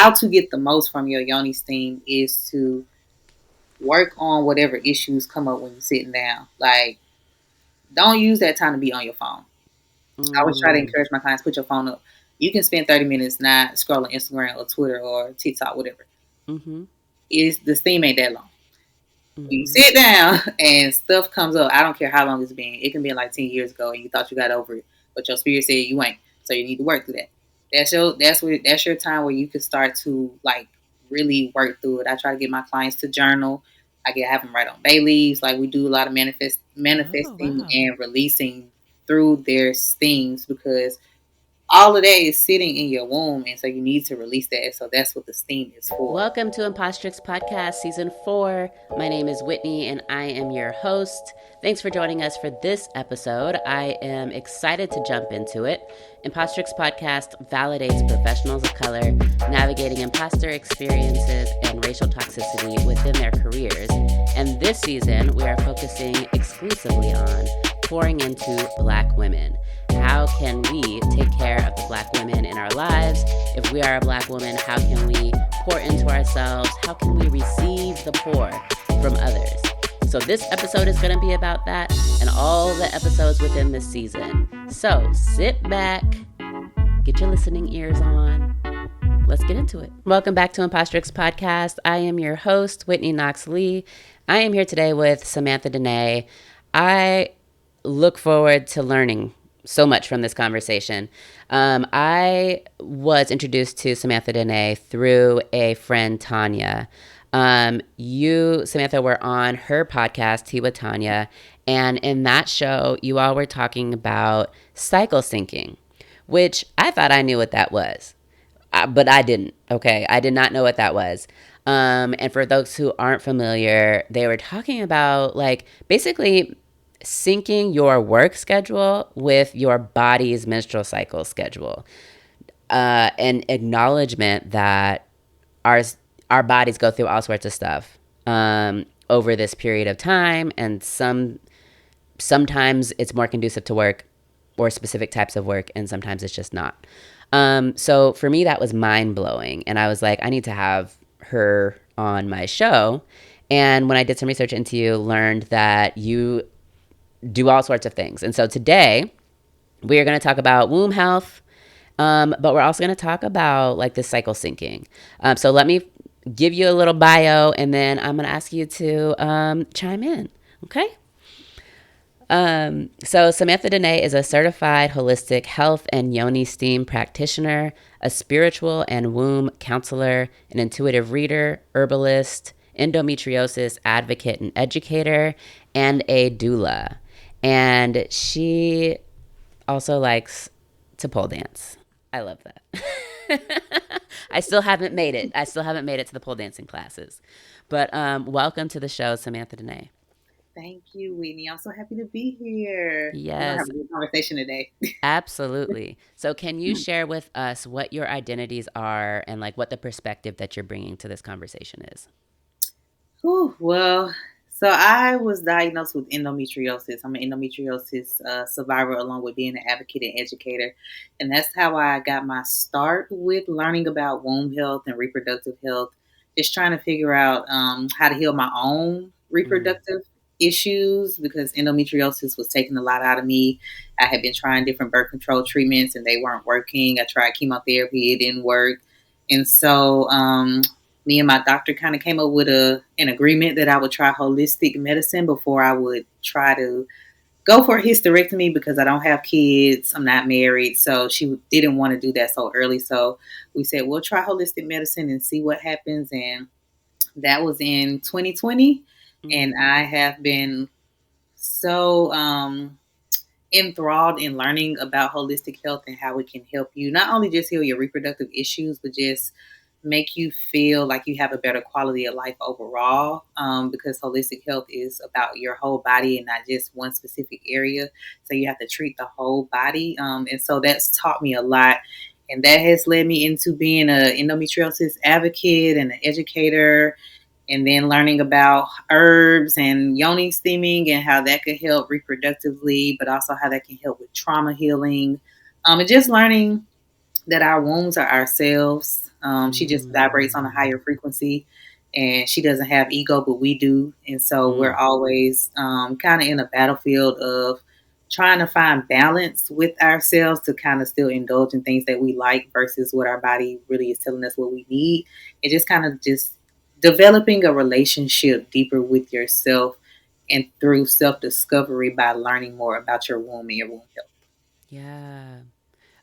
how to get the most from your Yoni steam is to work on whatever issues come up when you're sitting down. Like, don't use that time to be on your phone. I always try to Mm, encourage my clients, put your phone up. You can spend 30 minutes not scrolling Instagram or Twitter or TikTok, whatever. mm-hmm, Is the steam ain't that long. When you mm-hmm. sit down and stuff comes up, I don't care how long it's been. It can be like 10 years ago and you thought you got over it, but your spirit said you ain't. So you need to work through that. That's your time where you can start to like really work through it. I try to get my clients to journal. Have them write on bay leaves. Like we do a lot of Oh, manifesting wow. and releasing through their steams because all of that is sitting in your womb, and so you need to release that. So that's what the steam is for. Welcome to Impostrix Podcast Season 4. My name is Whitney and I am your host. Thanks for joining us for this episode. I am excited to jump into it. Impostrix Podcast validates professionals of color navigating imposter experiences and racial toxicity within their careers. And this season, we are focusing exclusively on pouring into Black women. How can we take care of the Black women in our lives? If we are a Black woman, how can we pour into ourselves? How can we receive the pour from others? So this episode is going to be about that and all the episodes within this season. So sit back, get your listening ears on. Let's get into it. Welcome back to Impostrix Podcast. I am your host, Whitney Knox Lee. I am here today with Samantha Denae. I look forward to learning so much from this conversation. I was introduced to Samantha Denae through a friend, Tanya. You, Samantha, were on her podcast, Tea with Tanya, and in that show, you all were talking about cycle syncing, which I thought I knew what that was, but I didn't. Okay, I did not know what that was. And for those who aren't familiar, they were talking about like basically syncing your work schedule with your body's menstrual cycle schedule, and acknowledgement that our our bodies go through all sorts of stuff over this period of time, and sometimes it's more conducive to work or specific types of work, and sometimes it's just not. So for me, that was mind blowing, and I was like, I need to have her on my show. And when I did some research into you, learned that you do all sorts of things. And so today we are going to talk about womb health, but we're also going to talk about like the cycle syncing. So let me give you a little bio, and then I'm going to ask you to chime in. Okay. So Samantha Denae is a certified holistic health and Yoni steam practitioner, a spiritual and womb counselor, an intuitive reader, herbalist, endometriosis advocate and educator, and a doula. And she also likes to pole dance. I love that. I still haven't made it. I still haven't made it to the pole dancing classes. But welcome to the show, Samantha Denae. Thank you, Whitney. I'm so happy to be here. We're gonna have Yes, a good conversation today. absolutely. So, can you share with us what your identities are and like what the perspective that you're bringing to this conversation is? Whew, well, so I was diagnosed with endometriosis. I'm an endometriosis survivor, along with being an advocate and educator, and that's how I got my start with learning about womb health and reproductive health. Just trying to figure out how to heal my own Mm, reproductive issues because endometriosis was taking a lot out of me. I had been trying different birth control treatments and they weren't working. I tried chemotherapy, it didn't work, and so me and my doctor kind of came up with an agreement that I would try holistic medicine before I would try to go for a hysterectomy because I don't have kids. I'm not married. So she didn't want to do that so early. So we said, we'll try holistic medicine and see what happens. And that was in 2020. And mm, I have been so enthralled in learning about holistic health and how it can help you not only just heal your reproductive issues, but just make you feel like you have a better quality of life overall. Because holistic health is about your whole body and not just one specific area. So you have to treat the whole body. And so that's taught me a lot. And that has led me into being an endometriosis advocate and an educator, and then learning about herbs and yoni steaming and how that could help reproductively, but also how that can help with trauma healing. And just learning that our wombs are ourselves. She just vibrates on a higher frequency, and she doesn't have ego, but we do. And so we're Mm. always kind of in a battlefield of trying to find balance with ourselves to kind of still indulge in things that we like versus what our body really is telling us what we need. And just kind of just developing a relationship deeper with yourself and through self discovery by learning more about your womb and your womb health. Yeah.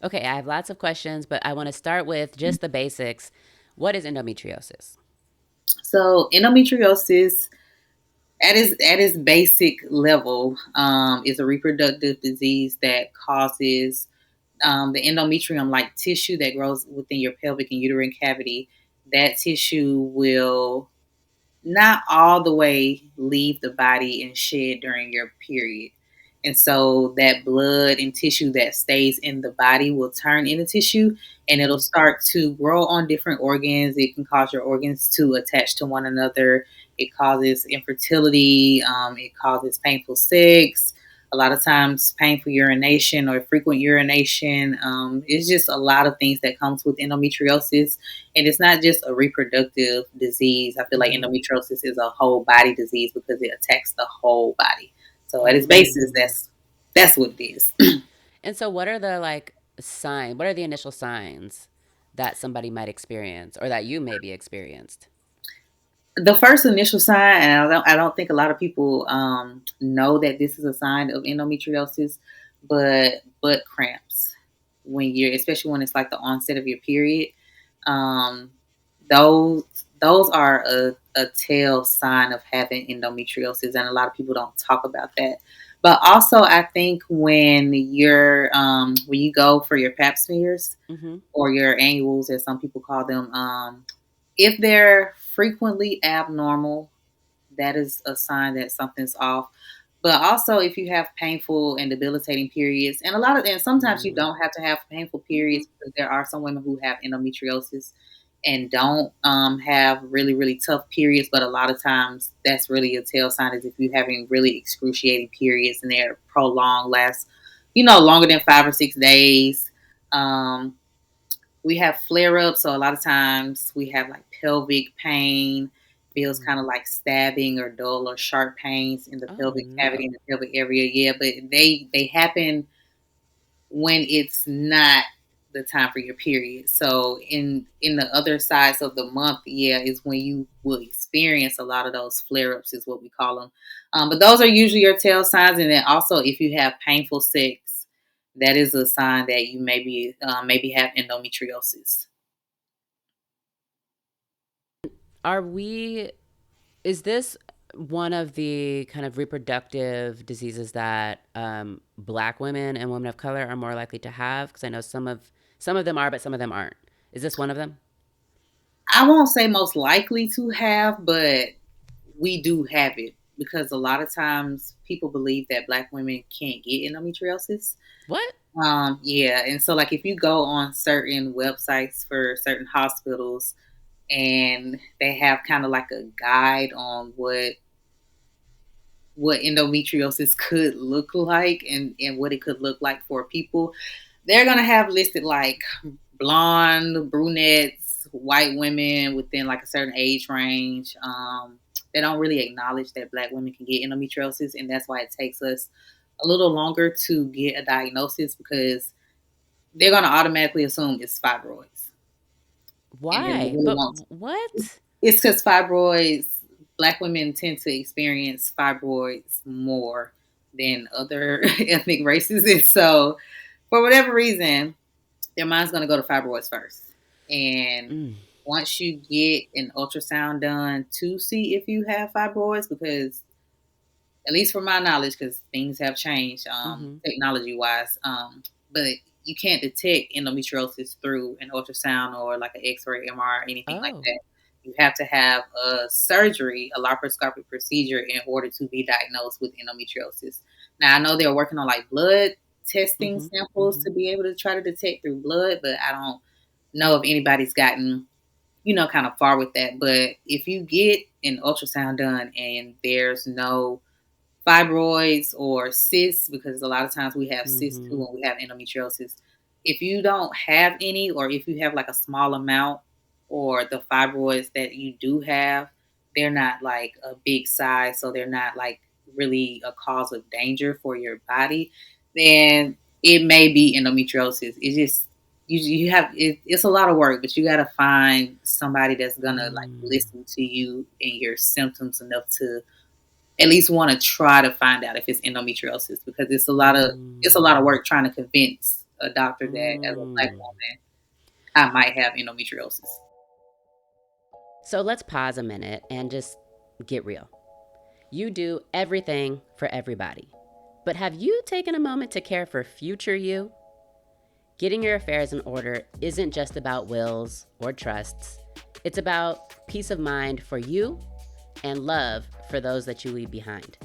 Okay, I have lots of questions, but I want to start with just the basics. What is endometriosis? So endometriosis at its basic level is a reproductive disease that causes the endometrium like tissue that grows within your pelvic and uterine cavity. That tissue will not all the way leave the body and shed during your period. And so that blood and tissue that stays in the body will turn into tissue and it'll Mm-hmm. start to grow on different organs. It can cause your organs to attach to one another. It causes infertility. It causes painful sex. A lot of times, painful urination or frequent urination. It's just a lot of things that comes with endometriosis, and it's not just a reproductive disease. I feel like Mm-hmm. endometriosis is a whole body disease because it attacks the whole body. So at its basis, Mm. that's what it is. And so, what are the like signs? What are the initial signs that somebody might experience or that you maybe experienced? The first initial sign, and I don't think a lot of people know that this is a sign of endometriosis, but butt cramps when you're, especially when it's like the onset of your period. Um, those those are a tell sign of having endometriosis, and a lot of people don't talk about that. But also, I think when you go for your pap smears Mm-hmm. or your annuals, as some people call them, if they're frequently abnormal, that is a sign that something's off. But also, if you have painful and debilitating periods, and sometimes you Mm. don't have to have painful Mm-hmm. periods because there are some women who have endometriosis and don't have really, really tough periods. But a lot of times, that's really a tell sign is if you're having really excruciating periods and they're prolonged, last, longer than 5 or 6 days. Um, we have flare ups. So a lot of times we have like pelvic pain, feels Mm. kind of like stabbing or dull or sharp pains in the Oh pelvic cavity no. in the pelvic area. Yeah, but they happen when it's not the time for your period. So in the other sides of the month, yeah, is when you will experience a lot of those flare ups, is what we call them. But those are usually your tell signs, and then also if you have painful sex, that is a sign that you maybe have endometriosis. Are we, is this one of the kind of reproductive diseases that black women and women of color are more likely to have? Because I know some of them are, but some of them aren't. Is this one of them? I won't say most likely to have, but we do have it because a lot of times people believe that black women can't get endometriosis. What? Yeah, and so like if you go on certain websites for certain hospitals and they have kind of like a guide on what endometriosis could look like and what it could look like for people, they're gonna have listed like blonde, brunettes, white women within like a certain age range. They don't really acknowledge that black women can get endometriosis, and that's why it takes us a little longer to get a diagnosis because they're gonna automatically assume it's fibroids, and then they Why? really But won't. what? It's because fibroids, black women tend to experience fibroids more than other ethnic races, and so for whatever reason, their mind's going to go to fibroids first. And Mm. once you get an ultrasound done to see if you have fibroids, because at least from my knowledge, because things have changed Mm-hmm. technology wise, but you can't detect endometriosis through an ultrasound or like an X-ray, MR, or anything like Oh. that. You have to have a surgery, a laparoscopic procedure, in order to be diagnosed with endometriosis. Now I know they're working on like blood testing Mm-hmm. samples Mm-hmm. to be able to try to detect through blood, but I don't know if anybody's gotten kind of far with that. But if you get an ultrasound done and there's no fibroids or cysts, because a lot of times we have cysts too Mm-hmm. when we have endometriosis. If you don't have any, or if you have like a small amount, or the fibroids that you do have, they're not like a big size, so they're not like really a cause of danger for your body, then it may be endometriosis. It's just you have it's a lot of work, but you got to find somebody that's gonna like Mm, listen to you and your symptoms enough to at least want to try to find out if it's endometriosis, because it's a lot of mm, work trying to convince a doctor that as a black mm. woman I might have endometriosis. So let's pause a minute and just get real. You do everything for everybody. But have you taken a moment to care for future you? Getting your affairs in order isn't just about wills or trusts, it's about peace of mind for you and love for those that you leave behind.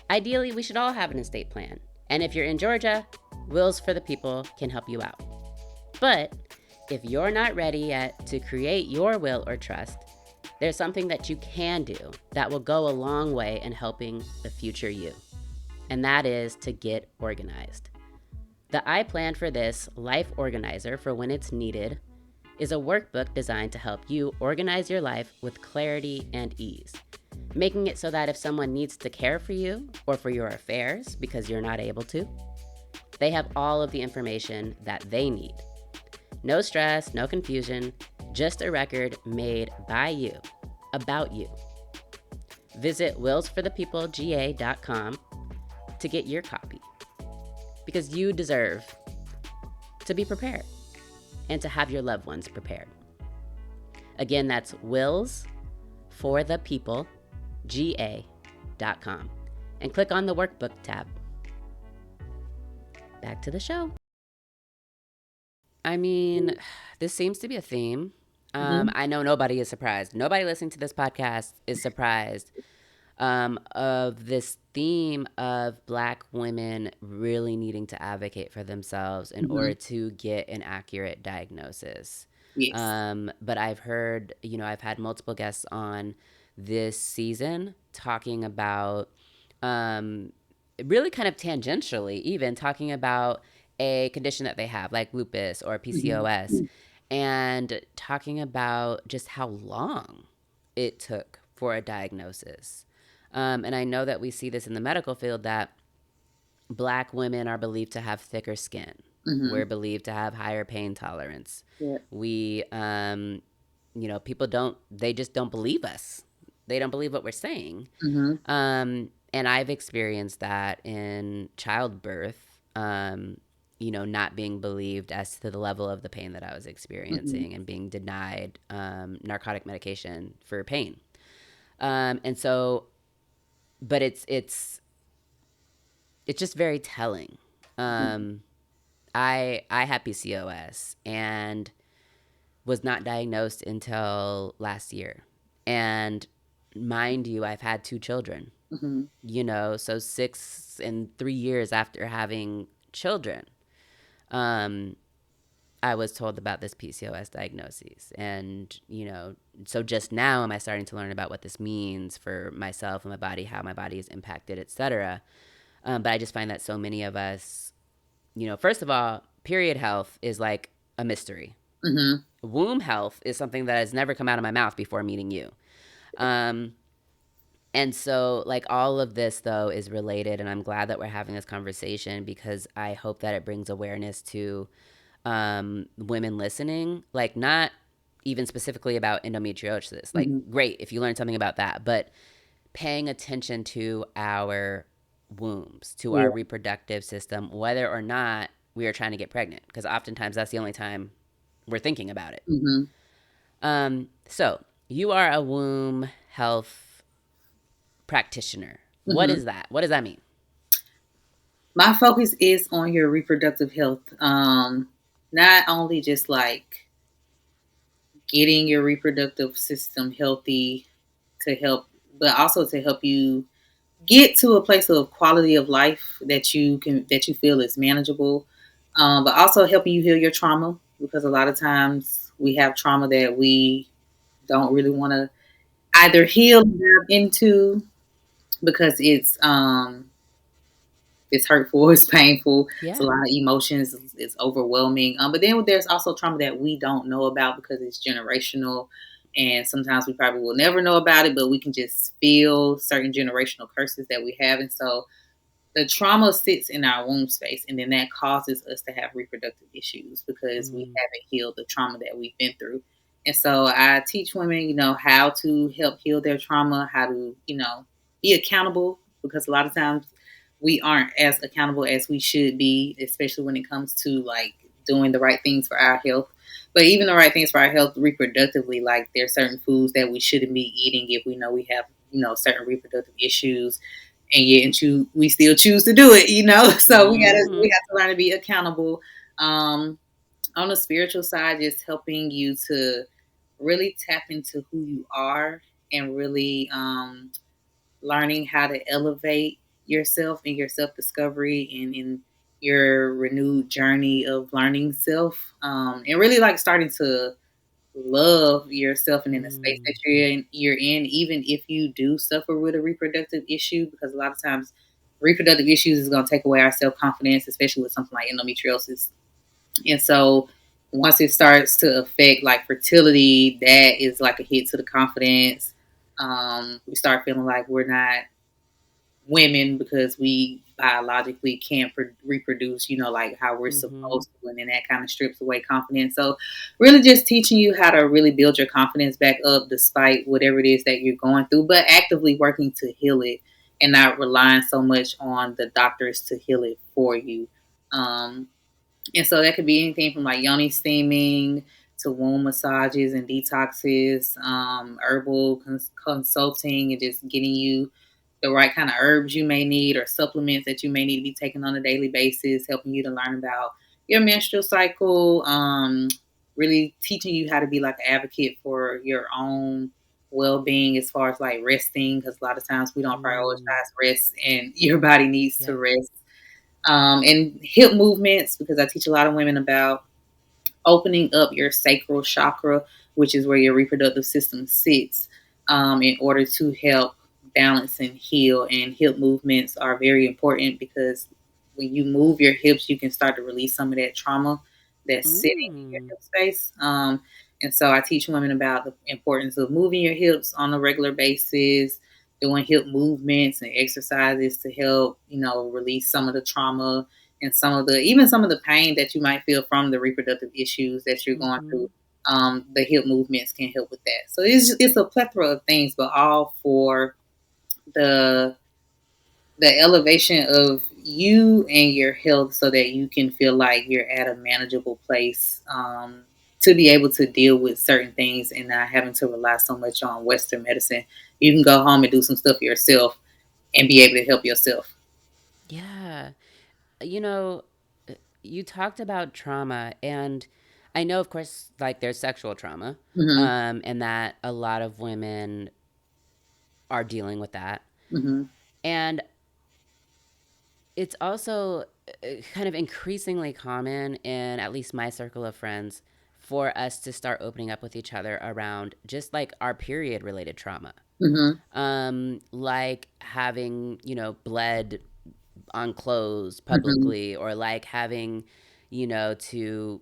Ideally, we should all have an estate plan. And if you're in Georgia, Wills for the People can help you out. But if you're not ready yet to create your will or trust, there's something that you can do that will go a long way in helping the future you. And that is to get organized. The I Plan for This Life Organizer for when it's needed is a workbook designed to help you organize your life with clarity and ease, making it so that if someone needs to care for you or for your affairs because you're not able to, they have all of the information that they need. No stress, no confusion, just a record made by you, about you. Visit willsforthepeoplega.com to get your copy, because you deserve to be prepared and to have your loved ones prepared. Again, that's willsforthepeoplega.com and click on the workbook tab. Back to the show. I mean, this seems to be a theme. Mm-hmm. I know nobody is surprised. Nobody listening to this podcast is surprised of this theme of Black women really needing to advocate for themselves in Mm-hmm. order to get an accurate diagnosis. Yes. But I've heard, I've had multiple guests on this season talking about, really kind of tangentially, even talking about a condition that they have, like lupus or PCOS, Mm-hmm. and talking about just how long it took for a diagnosis. And I know that we see this in the medical field that Black women are believed to have thicker skin. Mm-hmm. We're believed to have higher pain tolerance. Yeah. We, people they just don't believe us. They don't believe what we're saying. Mm-hmm. And I've experienced that in childbirth, not being believed as to the level of the pain that I was Mm-hmm. experiencing and being denied narcotic medication for pain. And so, but it's just very telling. I had PCOS and was not diagnosed until last year. And mind you, I've had two children, Mm-hmm. so 6 and 3 years after having children, um, I was told about this PCOS diagnosis. And, so just now am I starting to learn about what this means for myself and my body, how my body is impacted, etc. But I just find that so many of us, first of all, period health is like a mystery. Mm-hmm. Womb health is something that has never come out of my mouth before meeting you. Um, and so, like, all of this, though, is related. And I'm glad that we're having this conversation because I hope that it brings awareness to women listening. Like, not even specifically about endometriosis. Like, Mm-hmm. great if you learn something about that, but paying attention to our wombs, to Yeah. our reproductive system, whether or not we are trying to get pregnant, because oftentimes that's the only time we're thinking about it. Mm-hmm. So you are a womb health practitioner. What Mm-hmm. is that? What does that mean? My focus is on your reproductive health. Not only just like getting your reproductive system healthy to help, but also to help you get to a place of quality of life that you feel is manageable, but also helping you heal your trauma, because a lot of times we have trauma that we don't really want to either heal or dive into because it's it's hurtful, it's painful, it's a Yeah. lot of emotions, it's overwhelming. But then there's also trauma that we don't know about because it's generational, and sometimes we probably will never know about it, but we can just feel certain generational curses that we have, and so the trauma sits in our womb space, and then that causes us to have reproductive issues because we Mm. haven't healed the trauma that we've been through. And so I teach women, how to help heal their trauma, how to, be accountable, because a lot of times we aren't as accountable as we should be, especially when it comes to like doing the right things for our health. But even the right things for our health reproductively, like there's certain foods that we shouldn't be eating if we know we have, certain reproductive issues, and yet we still choose to do it. So we Mm-hmm. have to learn to be accountable. Um, on the spiritual side, just helping you to really tap into who you are, and really learning how to elevate yourself in your self discovery, and in your renewed journey of learning self, and really like starting to love yourself and in the space that Mm. you're in, even if you do suffer with a reproductive issue, because a lot of times reproductive issues is going to take away our self-confidence, especially with something like endometriosis. And so once it starts to affect like fertility, that is like a hit to the confidence. We start feeling like we're not women because we biologically can't reproduce, like how we're Mm-hmm. supposed to, and then that kind of strips away confidence. So, really, just teaching you how to really build your confidence back up despite whatever it is that you're going through, but actively working to heal it, and not relying so much on the doctors to heal it for you. Um, and so that could be anything from like yoni steaming to womb massages and detoxes, herbal consulting, and just getting you the right kind of herbs you may need, or supplements that you may need to be taking on a daily basis, helping you to learn about your menstrual cycle, really teaching you how to be like an advocate for your own well-being as far as like resting, because a lot of times we don't Mm. prioritize rest, and your body needs to Yeah. rest. And hip movements, because I teach a lot of women about opening up your sacral chakra, which is where your reproductive system sits, in order to help balance and heal. And hip movements are very important because when you move your hips, you can start to release some of that trauma that's sitting in your Mm. hip space. And so I teach women about the importance of moving your hips on a regular basis, doing hip movements and exercises to help, release some of the trauma and some of the pain that you might feel from the reproductive issues that you're going Mm-hmm. through. The hip movements can help with that. So it's a plethora of things, but all for the the elevation of you and your health, so that you can feel like you're at a manageable place, to be able to deal with certain things and not having to rely so much on Western medicine. You can go home and do some stuff yourself and be able to help yourself. Yeah. You know, you talked about trauma, and I know, of course, like there's sexual trauma, Hmm. and that a lot of women are dealing with that. Hmm. And it's also kind of increasingly common in at least my circle of friends for us to start opening up with each other around just like our period related trauma. Hmm. Like having, bled on clothes Hmm. publicly, or like having, to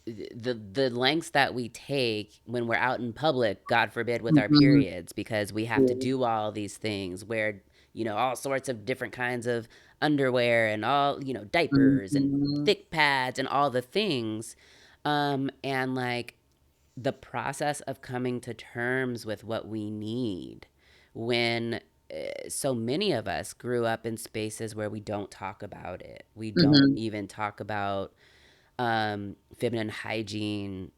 the lengths that we take when we're out in public, God forbid, with our Hmm. periods, because we have to Yeah. do all these things, wear, all sorts of different kinds of underwear and all, diapers and Mhm. thick pads and all the things. And like the process of coming to terms with what we need when so many of us grew up in spaces where we don't talk about it. We don't Mhm. even talk about feminine hygiene,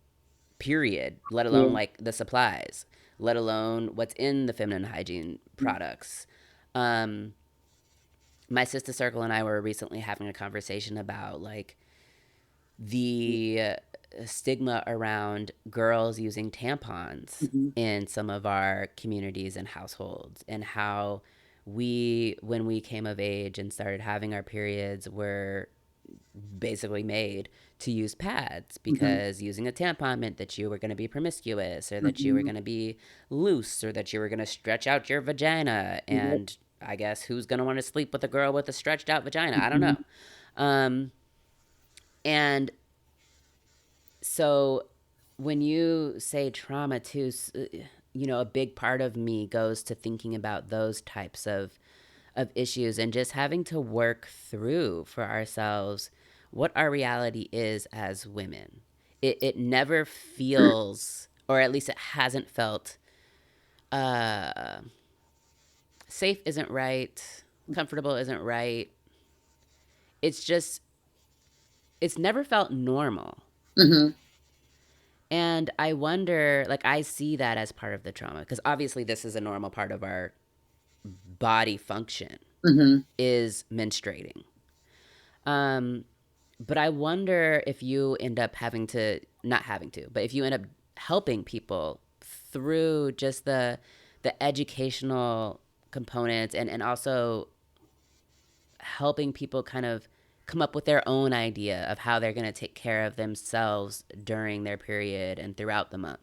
period, let alone Yeah. like the supplies, let alone what's in the feminine hygiene products. Um, my sister circle and I were recently having a conversation about like the stigma around girls using tampons Mhm. in some of our communities and households, and how we, when we came of age and started having our periods, were basically made to use pads, Mhm. because using a tampon meant that you were going to be promiscuous, or that you were Mhm. going to be loose, or that you were going to stretch out your vagina. Yep. And I guess who's gonna want to sleep with a girl with a stretched out vagina? I don't know. Um, and so when you say trauma too, a big part of me goes to thinking about those types of issues and just having to work through for ourselves what our reality is as women. It never feels, or at least it hasn't felt, uh, safe isn't right, comfortable isn't right. It's just, it's never felt normal. Mm-hmm. And I wonder, like, I see that as part of the trauma because obviously this is a normal part of our body function Mm-hmm. is menstruating. Um, but I wonder if you end up having to, not having to, but if you end up helping people through just the educational components and also helping people kind of come up with their own idea of how they're going to take care of themselves during their period and throughout the month.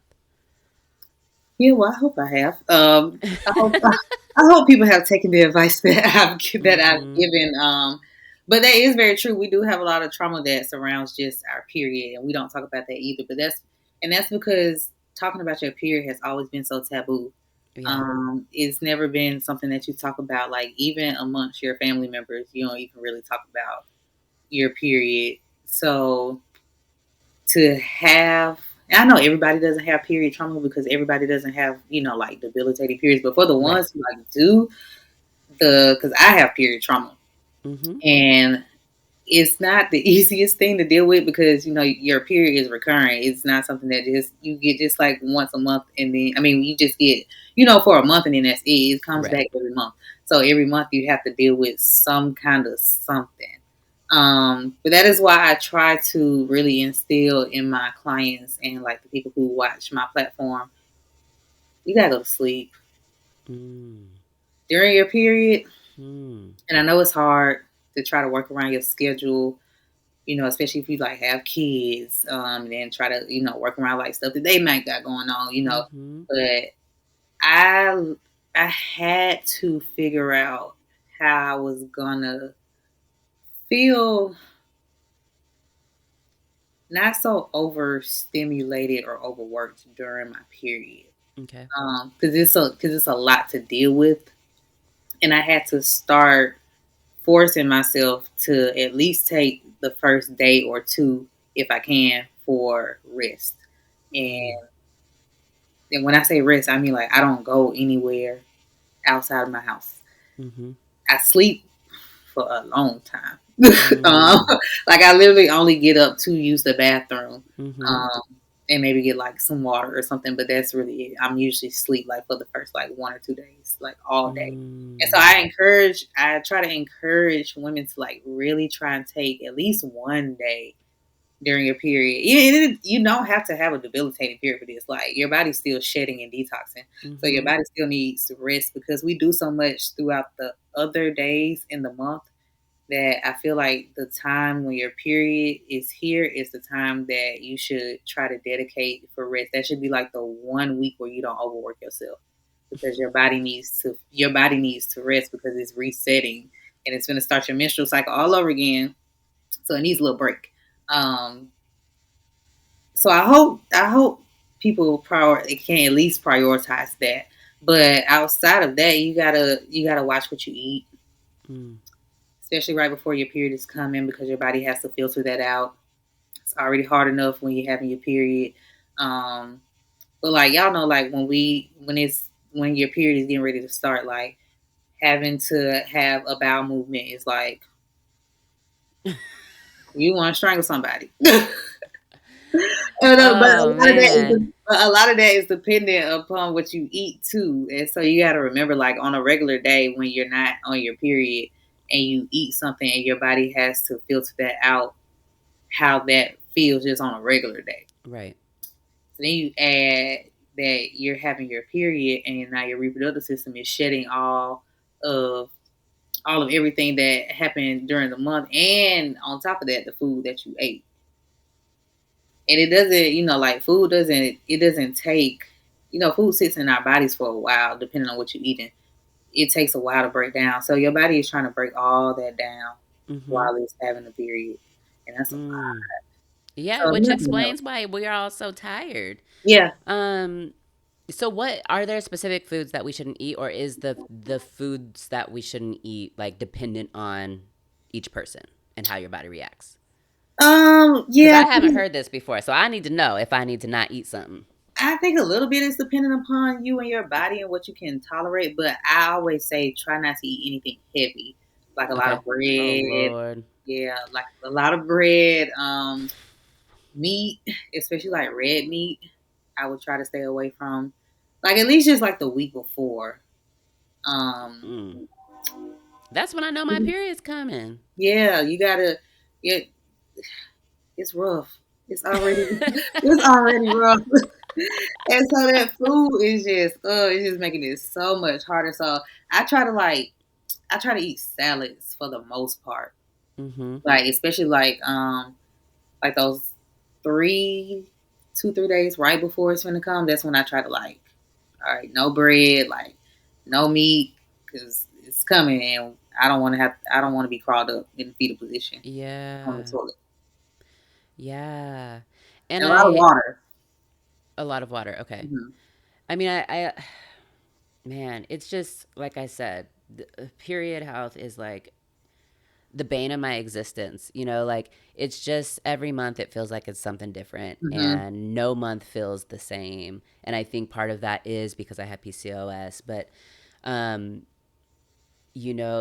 Yeah, well, I hope I have. I hope people have taken the advice that I've Mm-hmm. given. But that is very true. We do have a lot of trauma that surrounds just our period, and we don't talk about that either. But that's because talking about your period has always been so taboo. Yeah. It's never been something that you talk about, like even amongst your family members. You don't even really talk about your period. So to have, and I know everybody doesn't have period trauma because everybody doesn't have, like debilitating periods, but for the Right. ones who like do, because I have period trauma, Mm-hmm. and it's not the easiest thing to deal with because your period is recurring. It's not something that just you get just like once a month, and then I mean you just get for a month, and then that's it. It comes Right. back every month. So every month you have to deal with some kind of something. But that is why I try to really instill in my clients and like the people who watch my platform, you gotta go to sleep Mm. during your period. Mm. And I know it's hard to try to work around your schedule, especially if you like have kids, and then try to, work around like stuff that they might got going on. Mm-hmm. But I I had to figure out how I was gonna feel not so overstimulated or overworked during my period. Okay. Because it's a lot to deal with, and I had to start forcing myself to at least take the first day or two, if I can, for rest. Mm. And when I say rest, I mean like I don't go anywhere outside of my house. Mm-hmm. I sleep for a long time. um, Mm. like I literally only get up to use the bathroom, Mm-hmm. um, and maybe get like some water or something. But that's really it. I'm usually sleep like for the first like 1 or 2 days, like all day. And so Mm. I try to encourage women to like really try and take at least one day during your period. You don't have to have a debilitating period for this. Like your body's still shedding and detoxing, so your Mm-hmm. body still needs rest because we do so much throughout the other days in the month that I feel like the time when your period is here is the time that you should try to dedicate for rest. That should be like the 1 week where you don't overwork yourself because your body needs to rest because it's resetting and it's going to start your menstrual cycle all over again. So it needs a little break. Um, so I hope people can at least prioritize that. But outside of that, you gotta watch what you eat, Mm. especially right before your period is coming because your body has to filter that out. It's already hard enough when you're having your period. Um, but like y'all know, like when your period is getting ready to start, like having to have a bowel movement is like you want to strangle somebody. But Oh man. a lot of that is dependent upon what you eat too, and so you got to remember, like on a regular day when you're not on your period and you eat something, and your body has to filter that out, how that feels just on a regular day. Right. So then you add that you're having your period, and now your reproductive system is shedding of all of everything that happened during the month, and on top of that, the food that you ate. And it doesn't, like food doesn't take, food sits in our bodies for a while, depending on what you're eating. it takes a while to break down. So your body is trying to break all that down Mm-hmm. while it's having a period, and that's a lot. Mm. Yeah, So which nothing else. explains why we are all so tired. Yeah. Um, so what are there specific foods that we shouldn't eat, or is the foods that we shouldn't eat like dependent on each person and how your body reacts? Because Yeah, I haven't heard this before, so I need to know if I need to not eat something. I think a little bit is dependent upon you and your body and what you can tolerate. But I always say try not to eat anything heavy, like a lot Okay. of Oh bread. Lord. Yeah, like a lot of bread. Meat, especially like red meat, I would try to stay away from. Like at least just like the week before. Um, Mm. That's when I know my period's coming. yeah, you gotta. It it's rough. It's already it's already rough. And so that food is just it's just making it so much harder. So I try to I try to eat salads for the most part. Mm-hmm. Like especially like those 3 days right before it's gonna come, that's when I try to all right, no bread, like no meat, because it's coming and I don't want to be crawled up in the fetal position on the Yeah. toilet. Yeah. And And a lot of water. a lot of water. Okay. Hmm. I mean, man, it's just like I said, period health is like the bane of my existence. Like it's just every month it feels like it's something different, Hmm. and no month feels the same. And I think part of that is because I have PCOS, but um,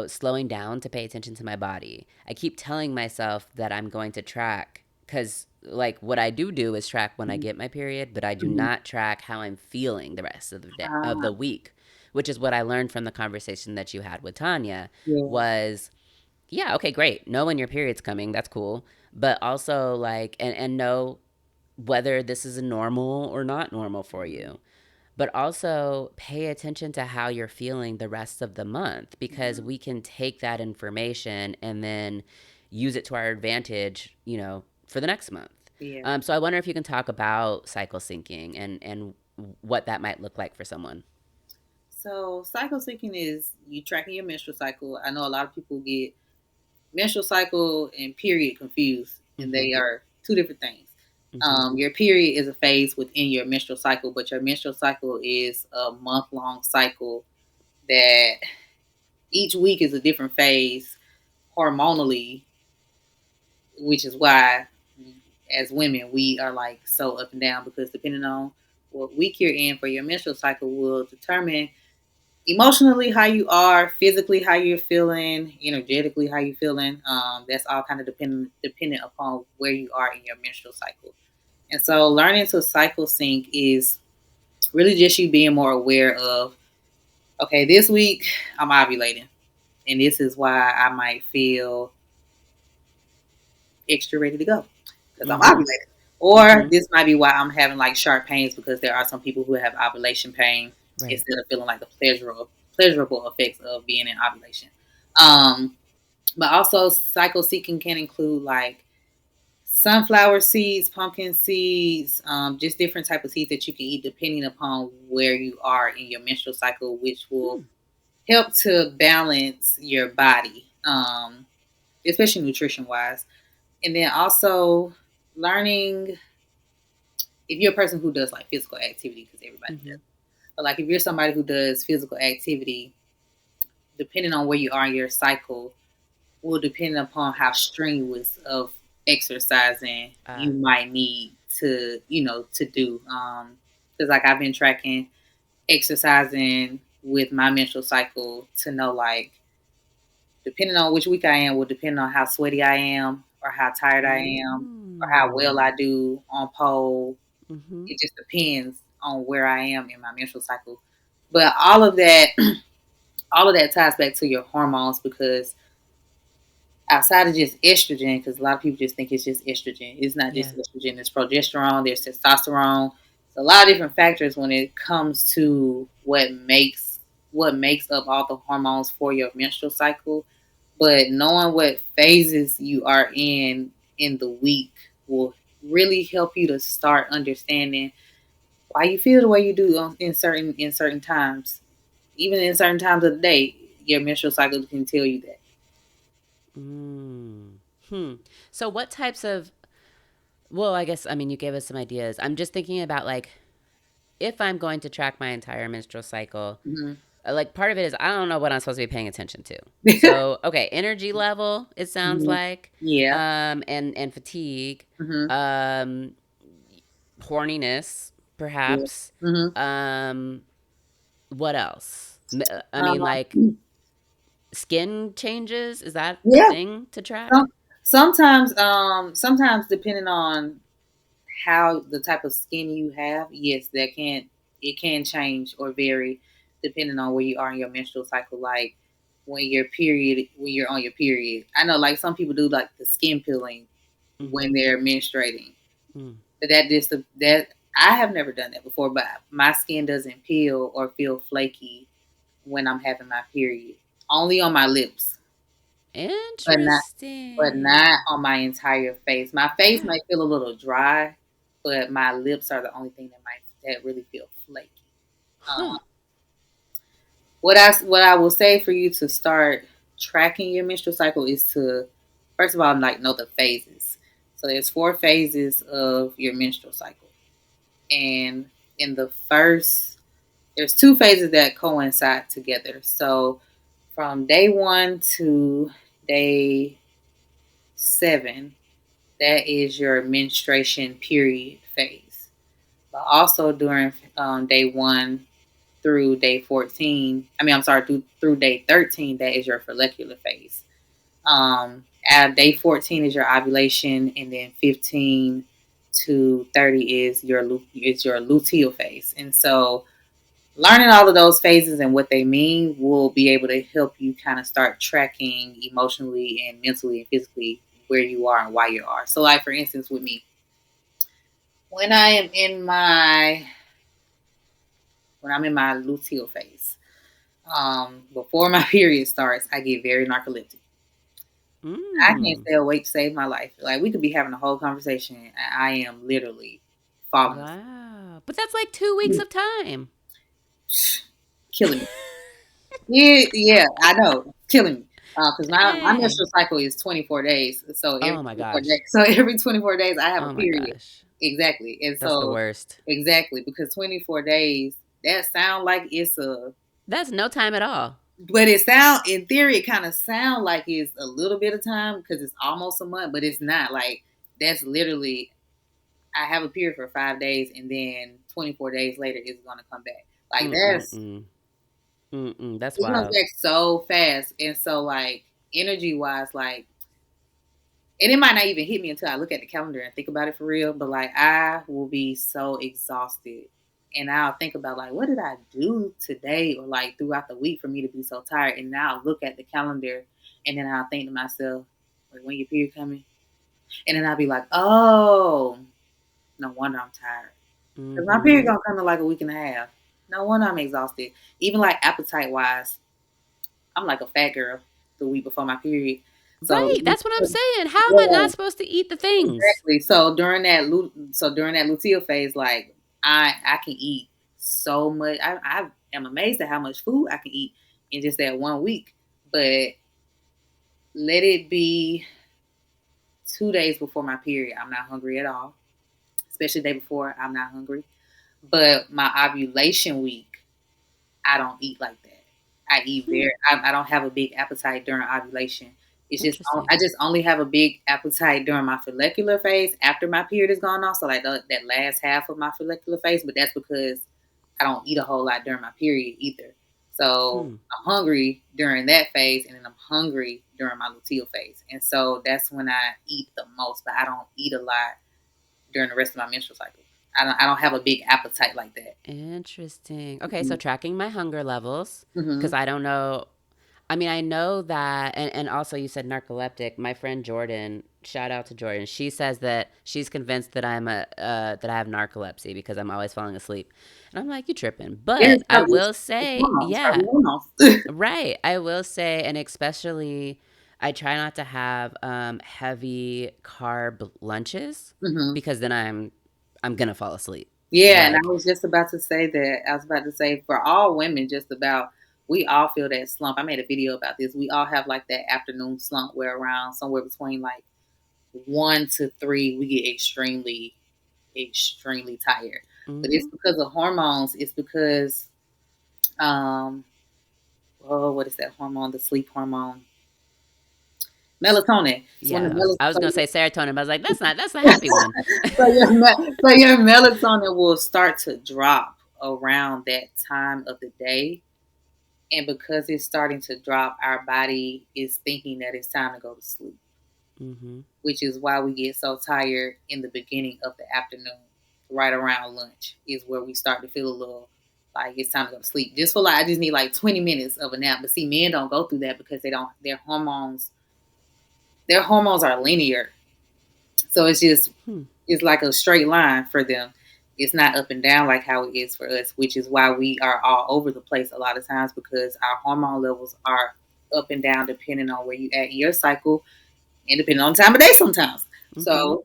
slowing down to pay attention to my body. I keep telling myself that I'm going to track because, like, what I do is track when I get my period, but I do Hmm. not track how I'm feeling the rest of the day, of Ah, the week, which is what I learned from the conversation that you had with Tanya. yeah. Was yeah, okay, great. Know when your period's coming. That's cool. But also, like, and know whether this is a normal or not normal for you, but also pay attention to how you're feeling the rest of the month, because Mhm. we can take that information and then use it to our advantage, for the next month. Yeah. So I wonder if you can talk about cycle syncing and what that might look like for someone. So cycle syncing is you tracking your menstrual cycle. I know a lot of people get menstrual cycle and period confused, and Mm-hmm. they are two different things. Mm-hmm. Your period is a phase within your menstrual cycle, but your menstrual cycle is a month long cycle that each week is a different phase hormonally, which is why as women we are like so up and down because depending on what week you're in for your menstrual cycle will determine emotionally how you are, physically how you're feeling, energetically how you're feeling. That's all kind of dependent upon where you are in your menstrual cycle. And so learning to cycle sync is really just you being more aware of, okay, this week I'm ovulating. And this is why I might feel extra ready to go because I'm Mm-hmm. ovulating. Or Mm-hmm. this might be why I'm having like sharp pains because there are some people who have ovulation pain Right. instead of feeling like the pleasurable effects of being in ovulation. Um, but also cycle seeking can include like sunflower seeds, pumpkin seeds, just different type of seeds that you can eat depending upon where you are in your menstrual cycle, which will Hmm. help to balance your body, especially nutrition wise. And then also learning if you're a person who does like physical activity, because everybody Mm-hmm. does. But like if you're somebody who does physical activity, depending on where you are in your cycle, will depend upon how strenuous of exercising Uh, you might need to, to do. Because like I've been tracking exercising with my menstrual cycle to know like depending on which week I am will depend on how sweaty I am or how tired I am or how well mm. I do on pole. Mm-hmm. It just depends on where I am in my menstrual cycle. But all of that all of that ties back to your hormones because outside of just estrogen, because a lot of people just think it's just estrogen. It's not Yeah. just estrogen. It's progesterone. There's testosterone. It's a lot of different factors when it comes to what makes up all the hormones for your menstrual cycle. But knowing what phases you are in the week will really help you to start understanding why you feel the way you do in certain times. Even in certain times of the day, your menstrual cycle can tell you that. Mm. Hmm. So what types of, well, I guess, I mean, you gave us some ideas. I'm just thinking about like, if I'm going to track my entire menstrual cycle, Hmm. like part of it is I don't know what I'm supposed to be paying attention to. So, okay, energy level, it sounds Hmm. like, Yeah. and fatigue, Hmm. um, horniness, Yeah. perhaps. Hmm. Um, what else? I mean, Um, like skin changes. Is that a yeah. thing to track? Some, sometimes depending on how the type of skin you have, yes, that can it can change or vary depending on where you are in your menstrual cycle. Like when you're on your period. I know like some people do like the skin peeling Mm-hmm. when they're menstruating. Mm. But that I have never done that before, but my skin doesn't peel or feel flaky when I'm having my period. Only on my lips, but not Interesting. on my entire face. My face Yeah. might feel a little dry, but my lips are the only thing that really feel flaky. Huh. Um, what I will say for you to start tracking your menstrual cycle is to first of all like know the phases. So there's 4 phases of your menstrual cycle, and in the first, there's 2 phases that coincide together. So from day 1 to day 7, that is your menstruation period phase. But also during day 1 through day 14, I mean, I'm sorry, through day 13, that is your follicular phase. At day 14 is your ovulation, and then 15 to 30 is your luteal phase. And so, learning all of those phases and what they mean will be able to help you kind of start tracking emotionally and mentally and physically where you are and why you are. So, like for instance, with me, when I am in my when I'm in my luteal phase, before my period starts, I get very narcoleptic. I can't Mm. stay awake to save my life. Like we could be having a whole conversation, and I am literally falling asleep, Wow. But that's like 2 weeks of time. killing me. Yeah, yeah, I know, it's killing me. Because my Dang. menstrual cycle is 24 days, so every Oh my 24 gosh. days, so every 24 days I have a Oh my period. gosh. Exactly, and That's the so worst. exactly because 24 days that sound like it's a, That's no time at all. but it sound in theory it kind of sound like it's a little bit of time because it's almost a month, but it's not. Like that's literally I have a period for 5 days, and then 24 days later it's gonna come back. Like that's Mm-mm-mm. Mm-mm. That's it comes wild. back so fast, and so like energy wise, like, and it might not even hit me until I look at the calendar and think about it for real. But like I will be so exhausted, and I'll think about like what did I do today or like throughout the week for me to be so tired. And now I'll look at the calendar, and then I'll think to myself, like when your period coming, and then I'll be like, oh, no wonder I'm tired. Cause my period Mm-hmm. gonna come in like a week and a half. No wonder I'm exhausted. Even like appetite wise, I'm like a fat girl the week before my period. So Right. That's what I'm saying. How am I yeah, not supposed to eat the things? exactly. So during that luteal phase, like I can eat so much. I am amazed at how much food I can eat in just that one week. But let it be 2 days before my period, I'm not hungry at all. Especially the day before, I'm not hungry. But my ovulation week, I don't eat like that. I eat Hmm. I don't have a big appetite during ovulation. It's just Interesting. I just only have a big appetite during my follicular phase after my period is gone off. So like that last half of my follicular phase, but that's because I don't eat a whole lot during my period either. So Hmm. I'm hungry during that phase, and then I'm hungry during my luteal phase, and so that's when I eat the most. But I don't eat a lot during the rest of my menstrual cycle. I don't have a big appetite like that. Interesting. Okay, so tracking my hunger levels Mm-hmm. because I don't know. I mean, I know that, and also you said narcoleptic. My friend Jordan, shout out to Jordan. She says that she's convinced that that I have narcolepsy because I'm always falling asleep, and I'm like, you tripping? Yeah, But I will it's say, hormones. Probably yeah, hormones. right. I will say, and especially, I try not to have heavy carb lunches Hmm. because then I'm gonna fall asleep. Yeah, and I Like, was just about to say that. I was about to say for all women, just about. we all feel that slump. I made a video about this. We all have like that afternoon slump where around somewhere between like 1 to 3, we get extremely tired. But it's Mm-hmm. because of hormones. It's because, um, oh, what is that hormone? The sleep hormone, melatonin. It's when the Yeah, I was gonna say serotonin, but I was like, that's the happy one. so your melatonin will start to drop around that time of the day. And because it's starting to drop, our body is thinking that it's time to go to sleep, Mm-hmm. which is why we get so tired in the beginning of the afternoon. Right around lunch is where we start to feel a little like it's time to go to sleep. Just for like, I just need like 20 minutes of a nap. But see, men don't go through that because they don't, their hormones are linear. So it's just, Hmm. it's like a straight line for them. It's not up and down like how it is for us, which is why we are all over the place a lot of times because our hormone levels are up and down depending on where you at in your cycle and depending on the time of day sometimes. Mm-hmm. So,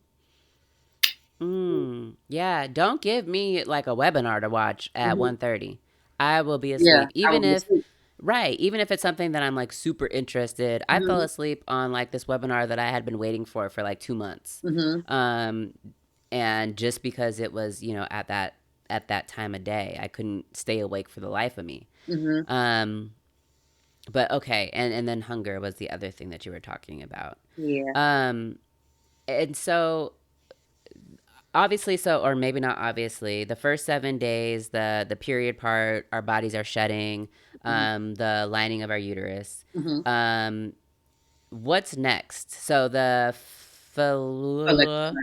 Yeah, don't give me like a webinar to watch at mhm, 1:30. I will be yeah, asleep. I will Even be if asleep. right, even if it's something that I'm like super interested. I fell Hmm. asleep on like this webinar that I had been waiting for like 2 months. Hmm. Um and just because it was, at that time of day, I couldn't stay awake for the life of me. Hmm. Um but okay, and then hunger was the other thing that you were talking about. Yeah. Um and so obviously, or maybe not obviously, the first 7 days, the period part, our bodies are shedding, Hmm. the lining of our uterus. Hmm. um what's next? So Follicular.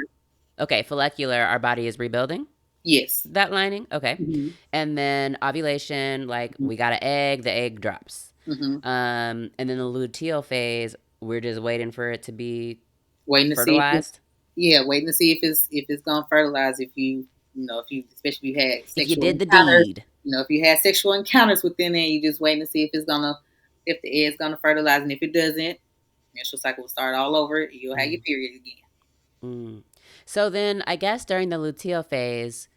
okay, follicular, our body is rebuilding Yes. that lining. Okay. Hmm. And then ovulation, like we got an egg, the egg drops. Hmm. And then the luteal phase, we're just waiting for it to be Waiting to see if it's, fertilized. yeah, waiting to see if it's gonna fertilize. If if you, especially if you had If you sexual did the encounters, deed. if you had sexual encounters within it, you just waiting to see if it's gonna, if the egg's gonna fertilize, and if it doesn't, menstrual cycle will start all over. You'll have your Mm, period again. mm. So then I guess during the luteal phase,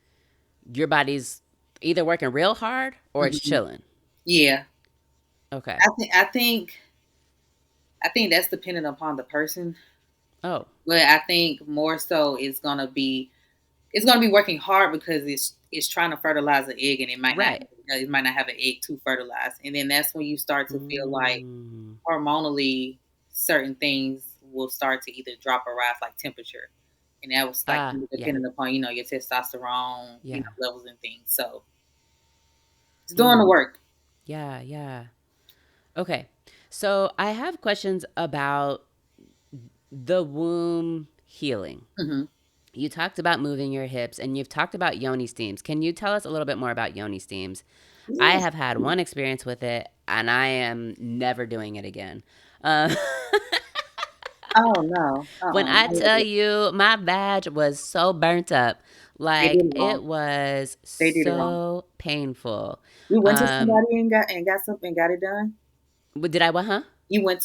your body's either working real hard or it's Hmm. chilling. Yeah, Okay. I think that's dependent upon the person, Oh, but I think more so it's gonna be working hard because it's trying to fertilize an egg and right. it might not have an egg to fertilize, and then that's when you start to feel like Mm, hormonally certain things will start to either drop or rise, like temperature, and that was like yeah. depending upon your testosterone Yeah. levels and things. So it's doing the Mm, work. yeah. Yeah. Okay. So I have questions about the womb healing. Hmm. You talked about moving your hips and you've talked about Yoni steams. Can you tell us a little bit more about Yoni steams? I Yes. have had one experience with it and I am never doing it again. Uh, Oh no. when I tell you my badge was so burnt up, They did like it wrong. it was They did it wrong. so painful. You went to Um, somebody and got something, got it done. did I what, huh? You went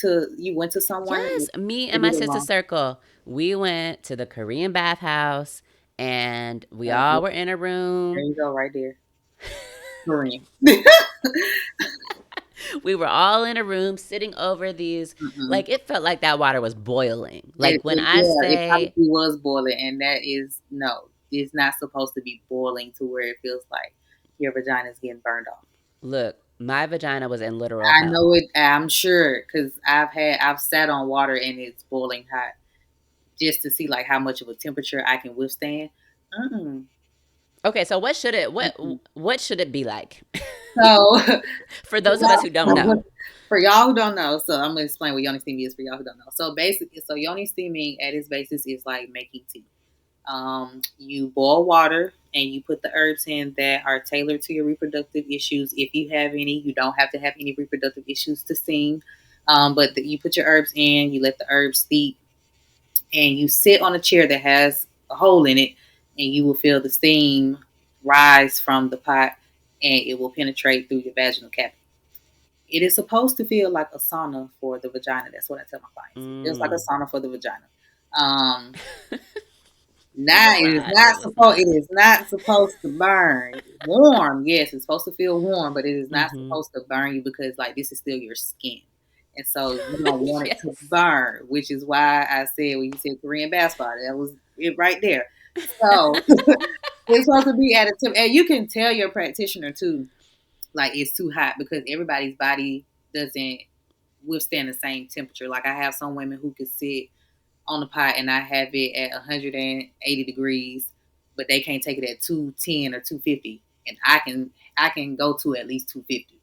to someone and Yes, me they and my did it sister wrong. circle. We went to the Korean bathhouse and we Right all there. were in a There room. you go, right there. Korean. We were all in a room sitting over these, Mm-mm. like it felt like that water was boiling. Like when I Yeah, it say, probably was boiling, and that is no. It's not supposed to be boiling to where it feels like your vagina is getting burned off. look, my vagina was in literal I hell. know it. I'm sure because I've sat on water and it's boiling hot just to see like how much of a temperature I can withstand. Mm-mm. Okay, so what should it Mm-mm. what should it be like? So For those of us who don't know. for y'all who don't know, so I'm gonna explain what yoni steaming is for y'all who don't know. So basically, so yoni steaming at its basis is like making tea. You boil water and you put the herbs in that are tailored to your reproductive issues. If you have any, you don't have to have any reproductive issues to steam. But you put your herbs in, you let the herbs steep, and you sit on a chair that has a hole in it, and you will feel the steam rise from the pot, and it will penetrate through your vaginal cavity. It is supposed to feel like a sauna for the vagina. That's what I tell my clients. It feels like a Mm. sauna for the vagina. Um, Not it is not supposed it is not supposed to burn. Warm, yes, it's supposed to feel warm, but it is not Mm-hmm. supposed to burn you because like this is still your skin. And so you don't want it to Yes. burn, which is why I said when you said Korean basketball, that was it right there. So it's supposed to be at a temp, and you can tell your practitioner too, like it's too hot because everybody's body doesn't withstand the same temperature. Like I have some women who could sit on the pot and I have it at 180 degrees, but they can't take it at 210 or 250, and I can go to at least 250.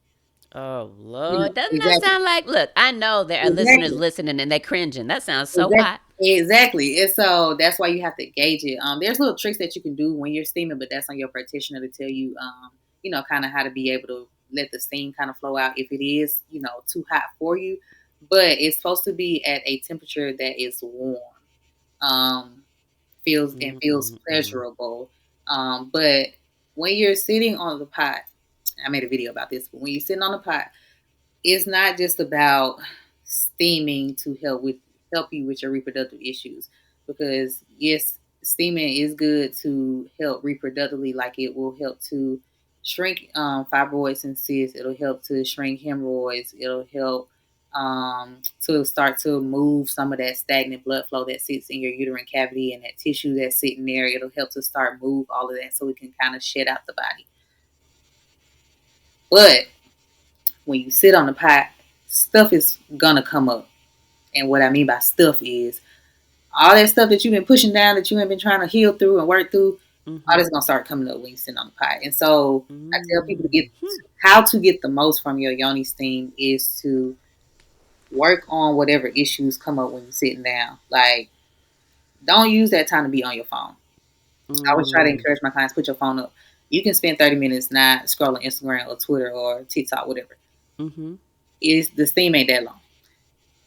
Oh You know Lord, doesn't that exactly, sound like? Look, I know there are listeners exactly. listening and they cringing. That sounds so Exactly. hot. Exactly. And so that's why you have to gauge it. There's little tricks that you can do when you're steaming, but that's on your practitioner to tell you, kind of how to be able to let the steam kind of flow out if it is, too hot for you. But it's supposed to be at a temperature that is warm, um, feels Mm-mm-mm. pleasurable. But when you're sitting on the pot, I made a video about this. But when you're sitting on the pot, it's not just about steaming to help you with your reproductive issues, because yes, steaming is good to help reproductively, like it will help to shrink fibroids and cysts, it'll help to shrink hemorrhoids, it'll help to start to move some of that stagnant blood flow that sits in your uterine cavity and that tissue that's sitting there. It'll help to start move all of that so we can kind of shed out the body. But when you sit on the pot, stuff is gonna come up. And what I mean by stuff is all that stuff that you've been pushing down, that you have been trying to heal through and work through, all Mm-hmm. that's gonna start coming up when you sit on the pot. And so I tell people to get Mm-hmm. how to get the most from your yoni steam is to work on whatever issues come up when you're sitting down. Like, don't use that time to be on your phone. I always try to Mm. encourage my clients, put your phone up. You can spend 30 minutes not scrolling Instagram or Twitter or TikTok, whatever. Mm-hmm. Is the steam ain't that long.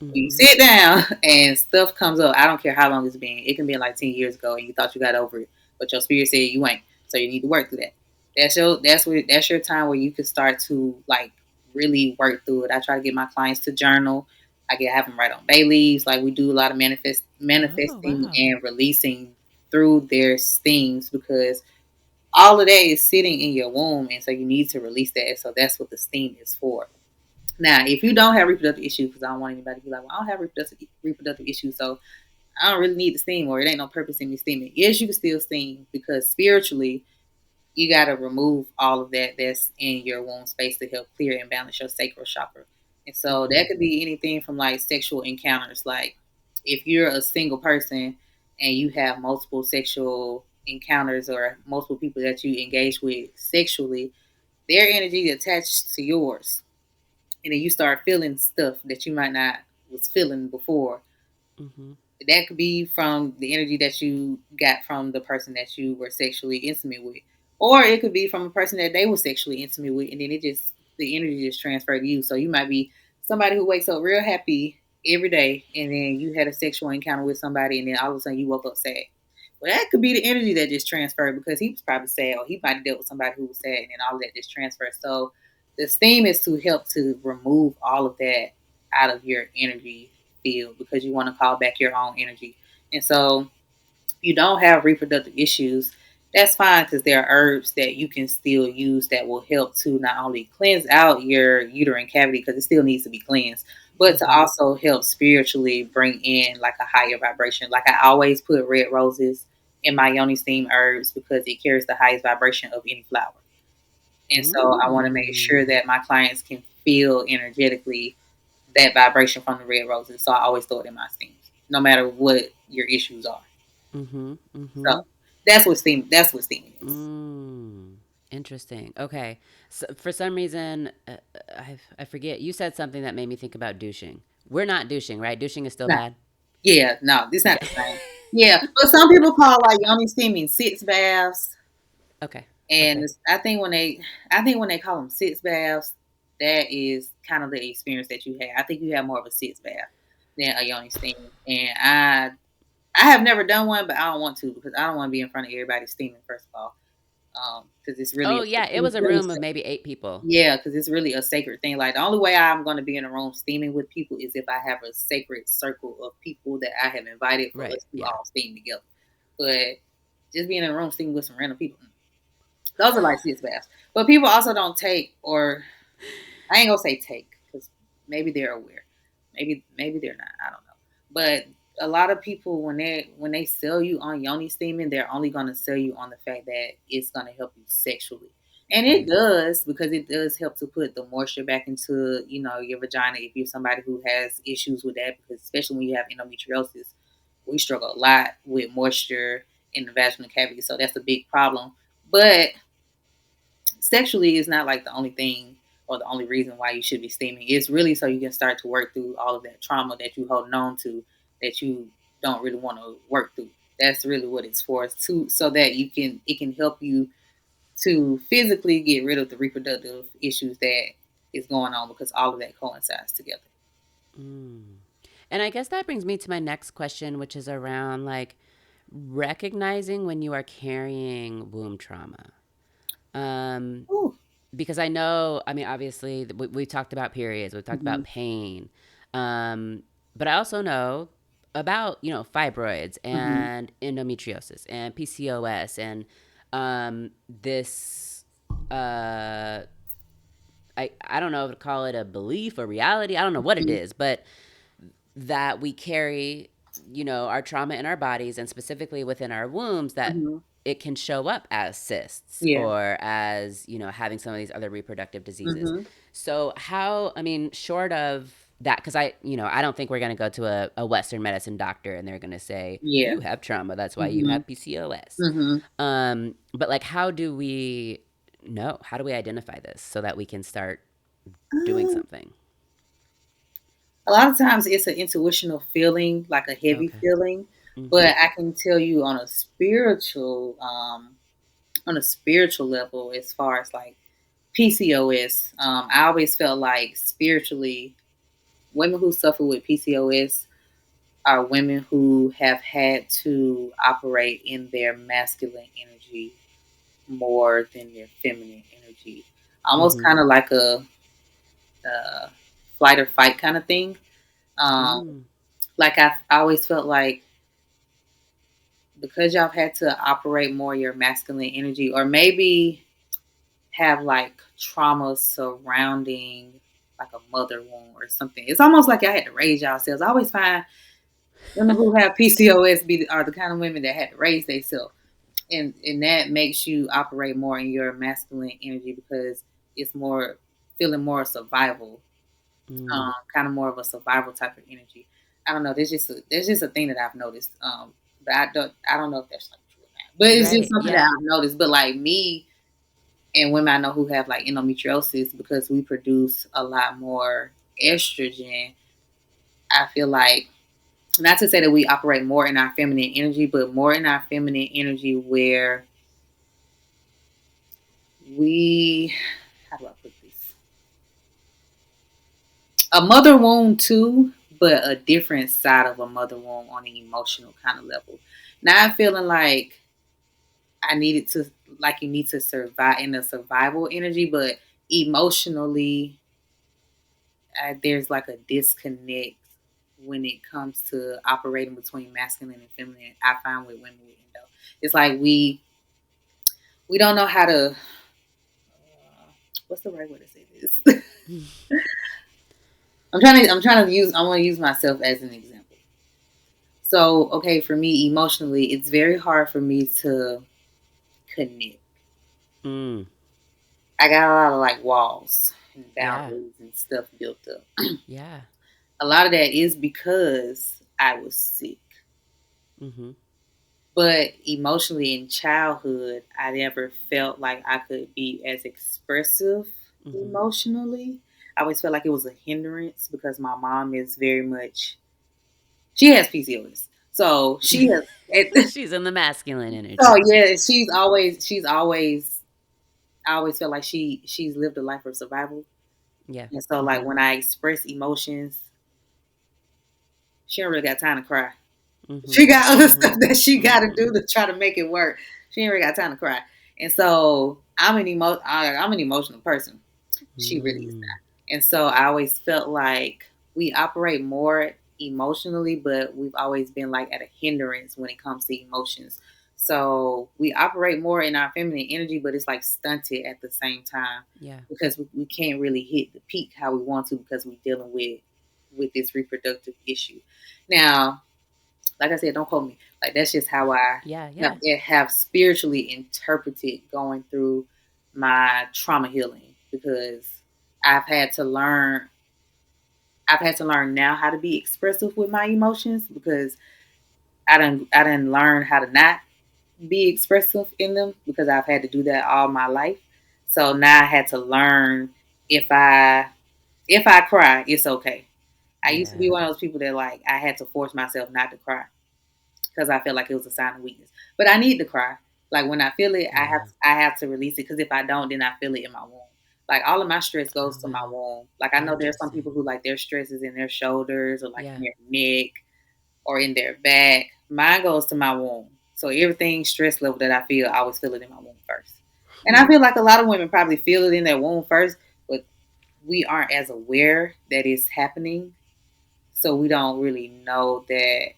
When you Mm-hmm. sit down and stuff comes up, I don't care how long it's been. It can be like 10 years ago, and you thought you got over it, but your spirit said you ain't. So you need to work through that. That's your time where you can start to like really work through it. I try to get my clients to journal. Have them write on bay leaves. Like we do a lot of Oh manifesting wow. and releasing through their steams, because all of that is sitting in your womb, and so you need to release that. So that's what the steam is for. Now, if you don't have reproductive issues, because I don't want anybody to be like, well, I don't have reproductive issues, so I don't really need to steam, or it ain't no purpose in me steaming. Yes, you can still steam, because spiritually, you got to remove all of that that's in your womb space to help clear and balance your sacral chakra. And so Mm-hmm. that could be anything from like sexual encounters. Like if you're a single person and you have multiple sexual encounters or multiple people that you engage with sexually, their energy attached to yours, and then you start feeling stuff that you might not was feeling before. Mm-hmm. That could be from the energy that you got from the person that you were sexually intimate with, or it could be from a person that they were sexually intimate with, and then the energy just transferred to you. So you might be somebody who wakes up real happy every day, and then you had a sexual encounter with somebody, and then all of a sudden you woke up sad. Well, that could be the energy that just transferred, because he was probably sad, or he might have dealt with somebody who was sad, and then all of that just transferred. So the steam is to help to remove all of that out of your energy field, because you want to call back your own energy. And so if you don't have reproductive issues, that's fine, because there are herbs that you can still use that will help to not only cleanse out your uterine cavity, because it still needs to be cleansed, but to Mm-hmm. also help spiritually bring in like a higher vibration. Like I always put red roses in my yoni steam herbs, because it carries the highest vibration of any flower. And so I want to make sure Mm. that my clients can feel energetically that vibration from the red roses. So I always throw it in my steams, no matter what your issues are. Mm-hmm. Mm-hmm. So that's what steaming is. Mm. Interesting. Okay. So for some reason, I forget. You said something that made me think about douching. We're not douching, right? Douching is still No, bad. yeah, no, it's not Okay. the same. Yeah, but some people call like yoni steaming sitz baths, Okay. and Okay. I think when they call them sitz baths, that is kind of the experience that you have. I think you have more of a sitz bath than a yoni steam, and I have never done one, but I don't want to, because I don't want to be in front of everybody steaming. First of all, because Oh yeah, it was it's a really room of maybe 8 people. yeah, because it's really a sacred thing. Like the only way I'm going to be in a room steaming with people is if I have a sacred circle of people that I have invited for Right. us to Yeah. all steam together. But just being in a room sleeping with some random people. Those are like six baths. But people also don't take, or I ain't gonna say take, because maybe they're aware, maybe they're not. I don't know. But a lot of people, when they sell you on yoni steaming, they're only gonna sell you on the fact that it's gonna help you sexually, and it Mm. does, because it does help to put the moisture back into your vagina if you're somebody who has issues with that, because especially when you have endometriosis, we struggle a lot with moisture in the vaginal cavity, so that's a big problem. But sexually is not like the only thing or the only reason why you should be steaming. It's really so you can start to work through all of that trauma that you holding on to, that you don't really want to work through. That's really what it's for, to so that it can help you to physically get rid of the reproductive issues that is going on, because all of that coincides together. Mm. And I guess that brings me to my next question, which is around like recognizing when you are carrying womb trauma. Um, Ooh. because I know, I mean, obviously, we talked about periods, we've talked Mm-hmm. about pain, but I also know about fibroids Mm-hmm. and endometriosis and PCOS and this. Uh, I don't know if to call it a belief or reality. I don't know what it is, but that we carry, our trauma in our bodies and specifically within our wombs, that Mm-hmm. it can show up as cysts Yeah. or as, having some of these other reproductive diseases. Mm-hmm. So how, I mean, short of that, because I don't think we're going to go to a Western medicine doctor and they're going to say, Yeah. you have trauma. That's why you Mm-hmm. have PCOS. Mm-hmm. But like, how do we know? How do we identify this so that we can start doing something? A lot of times it's an intuitional feeling, like a heavy Okay. feeling. Mm-hmm. But I can tell you on a spiritual level, as far as like PCOS, I always felt like spiritually, women who suffer with PCOS are women who have had to operate in their masculine energy more than their feminine energy, almost Mm-hmm. kind of like a flight or fight kind of thing. Um, Mm. like I always felt like, because y'all had to operate more your masculine energy, or maybe have like trauma surrounding like a mother wound or something. It's almost like y'all had to raise yourselves. I always find women who have PCOS are the kind of women that had to raise themselves, and that makes you operate more in your masculine energy, because it's more feeling more survival, Mm. kind of more of a survival type of energy. I don't know. There's just a thing that I've noticed. But I don't know if that's like true or not. But it's just Right. something that Yeah. I've noticed. But like me and women I know who have like endometriosis, because we produce a lot more estrogen. I feel like, not to say that we operate more in our feminine energy, but more in our feminine energy where we, how do I put this? A mother wound too, but a different side of a mother wound on an emotional kind of level. Not feeling like I needed to, like you need to survive in a survival energy, but emotionally, there's like a disconnect when it comes to operating between masculine and feminine. I find with women with endo, it's like we don't know how to. What's the right way to say this? I want to use myself as an example. So, okay, for me emotionally, it's very hard for me to connect. Mm. I got a lot of like walls and Yeah. boundaries and stuff built up. Yeah. A lot of that is because I was sick. Mm-hmm. But emotionally in childhood, I never felt like I could be as expressive Mm-hmm. emotionally. I always felt like it was a hindrance, because my mom is very much, she has PCOS. So she has She's in the masculine so energy. yeah, I always felt like she's lived a life of survival. Yeah. And so like Mm-hmm. when I express emotions, she don't really got time to cry. Mm-hmm. She got other Mm-hmm. stuff that she got to do Mm-hmm. to try to make it work. She ain't really got time to cry. And so I'm an emotional person. She really is Mm. not. And so I always felt like we operate more emotionally, but we've always been like at a hindrance when it comes to emotions. So we operate more in our feminine energy, but it's like stunted at the same time Yeah. because we can't really hit the peak how we want to because we're dealing with this reproductive issue. Now, like I said, don't quote me. Like that's just how I Yeah. have, Yeah. have spiritually interpreted going through my trauma healing because I've had to learn I've had to learn now how to be expressive with my emotions because I didn't learn how to not be expressive in them because I've had to do that all my life. So now I had to learn if I if I cry, it's okay. I used to be Yeah. one of those people that like I had to force myself not to cry because I felt like it was a sign of weakness. But I need to cry. Like when I feel it, Yeah. I have to release it because if I don't, then I feel it in my womb. Like all of my stress goes Oh, to my wow. womb. Like I know there's some people Interesting. who like their stress is in their shoulders or like in Yeah. their neck or in their back. Mine goes to my womb. So everything stress level that I feel, I always feel it in my womb first. And I Hmm. feel like a lot of women probably feel it in their womb first, but we aren't as aware that it's happening. So we don't really know that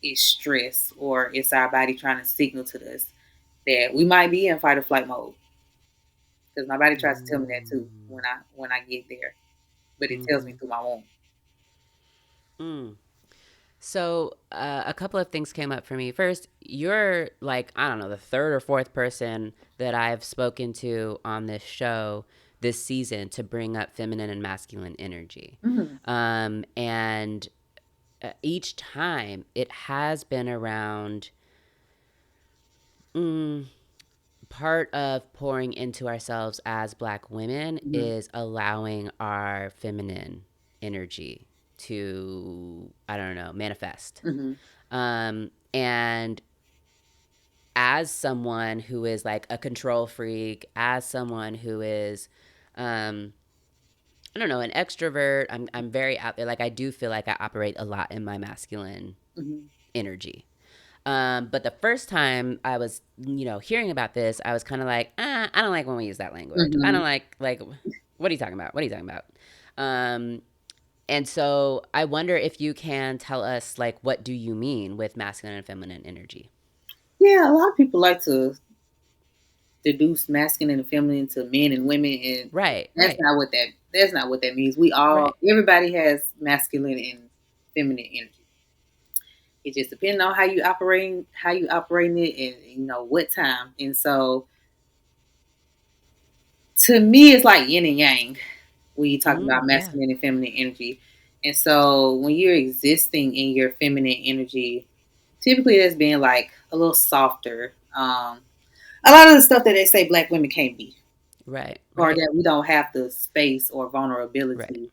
it's stress or it's our body trying to signal to us that we might be in fight or flight mode. Because my body tries to tell me that too Mm. when I get there, but it tells me Mm-hmm. through my womb. Mm. So, a couple of things came up for me. First, you're like, I don't know, the third or fourth person that I've spoken to on this show this season to bring up feminine and masculine energy. Mm-hmm. And each time it has been around mm, part of pouring into ourselves as Black women Mm-hmm. is allowing our feminine energy to, I don't know, manifest. Mm-hmm. And as someone who is like a control freak, as someone who is, um, I don't know, an extrovert, I'm very out there. Like I do feel like I operate a lot in my masculine Mm-hmm. energy. But the first time I was, hearing about this, I was kind of like, I don't like when we use that language. I Mm-hmm. don't like, what are you talking about? What are you talking about? Um, and so I wonder if you can tell us, like, what do you mean with masculine and feminine energy? Yeah, a lot of people like to deduce masculine and feminine to men and women, and Right, right, that's not what that means. We all right. everybody has masculine and feminine energy. It just depends on how you operating it, and you know what time. And so, to me, it's like yin and yang when you talk about Yeah, masculine and feminine energy. And so, when you're existing in your feminine energy, typically that's being like a little softer. A lot of the stuff that they say Black women can't be, right, or right, that we don't have the space or right. vulnerability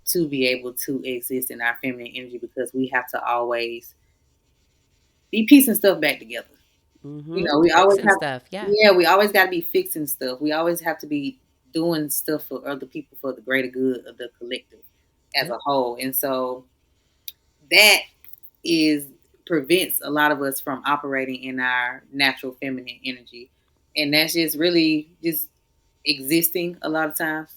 to be able to exist in our feminine energy because we have to always be piecing stuff back together. You Mm-hmm. know, we always Fixing have, stuff. Yeah, yeah, we always got to be fixing stuff. We always have to be doing stuff for other people for the greater good of the collective as a yep. whole. And so that is prevents a lot of us from operating in our natural feminine energy. And that's just really just existing a lot of times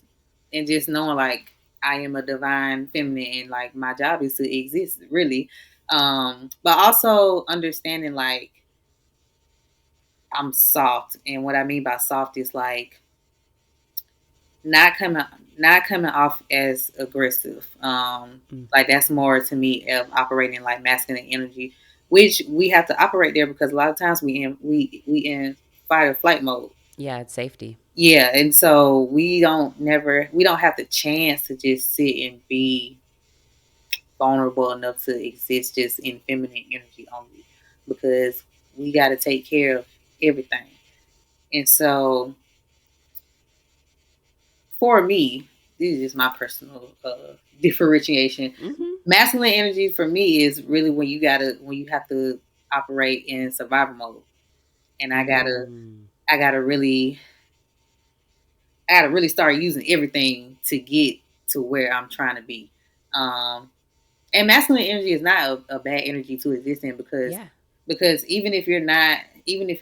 and just knowing like I am a divine feminine and like my job is to exist really. But also understanding like I'm soft, and what I mean by soft is like not coming not coming off as aggressive. Mm. Like that's more to me of operating like masculine energy, which we have to operate there because a lot of times we in fight or flight mode. Yeah, it's safety. Yeah, and so we don't have the chance to just sit and be vulnerable enough to exist just in feminine energy only because we got to take care of everything. And so for me, this is just my personal differentiation. Mm-hmm. Masculine energy for me is really when you have to operate in survival mode, and Mm. I gotta really I gotta really start using everything to get to where I'm trying to be. Um, and masculine energy is not a bad energy to exist in Yeah. because even if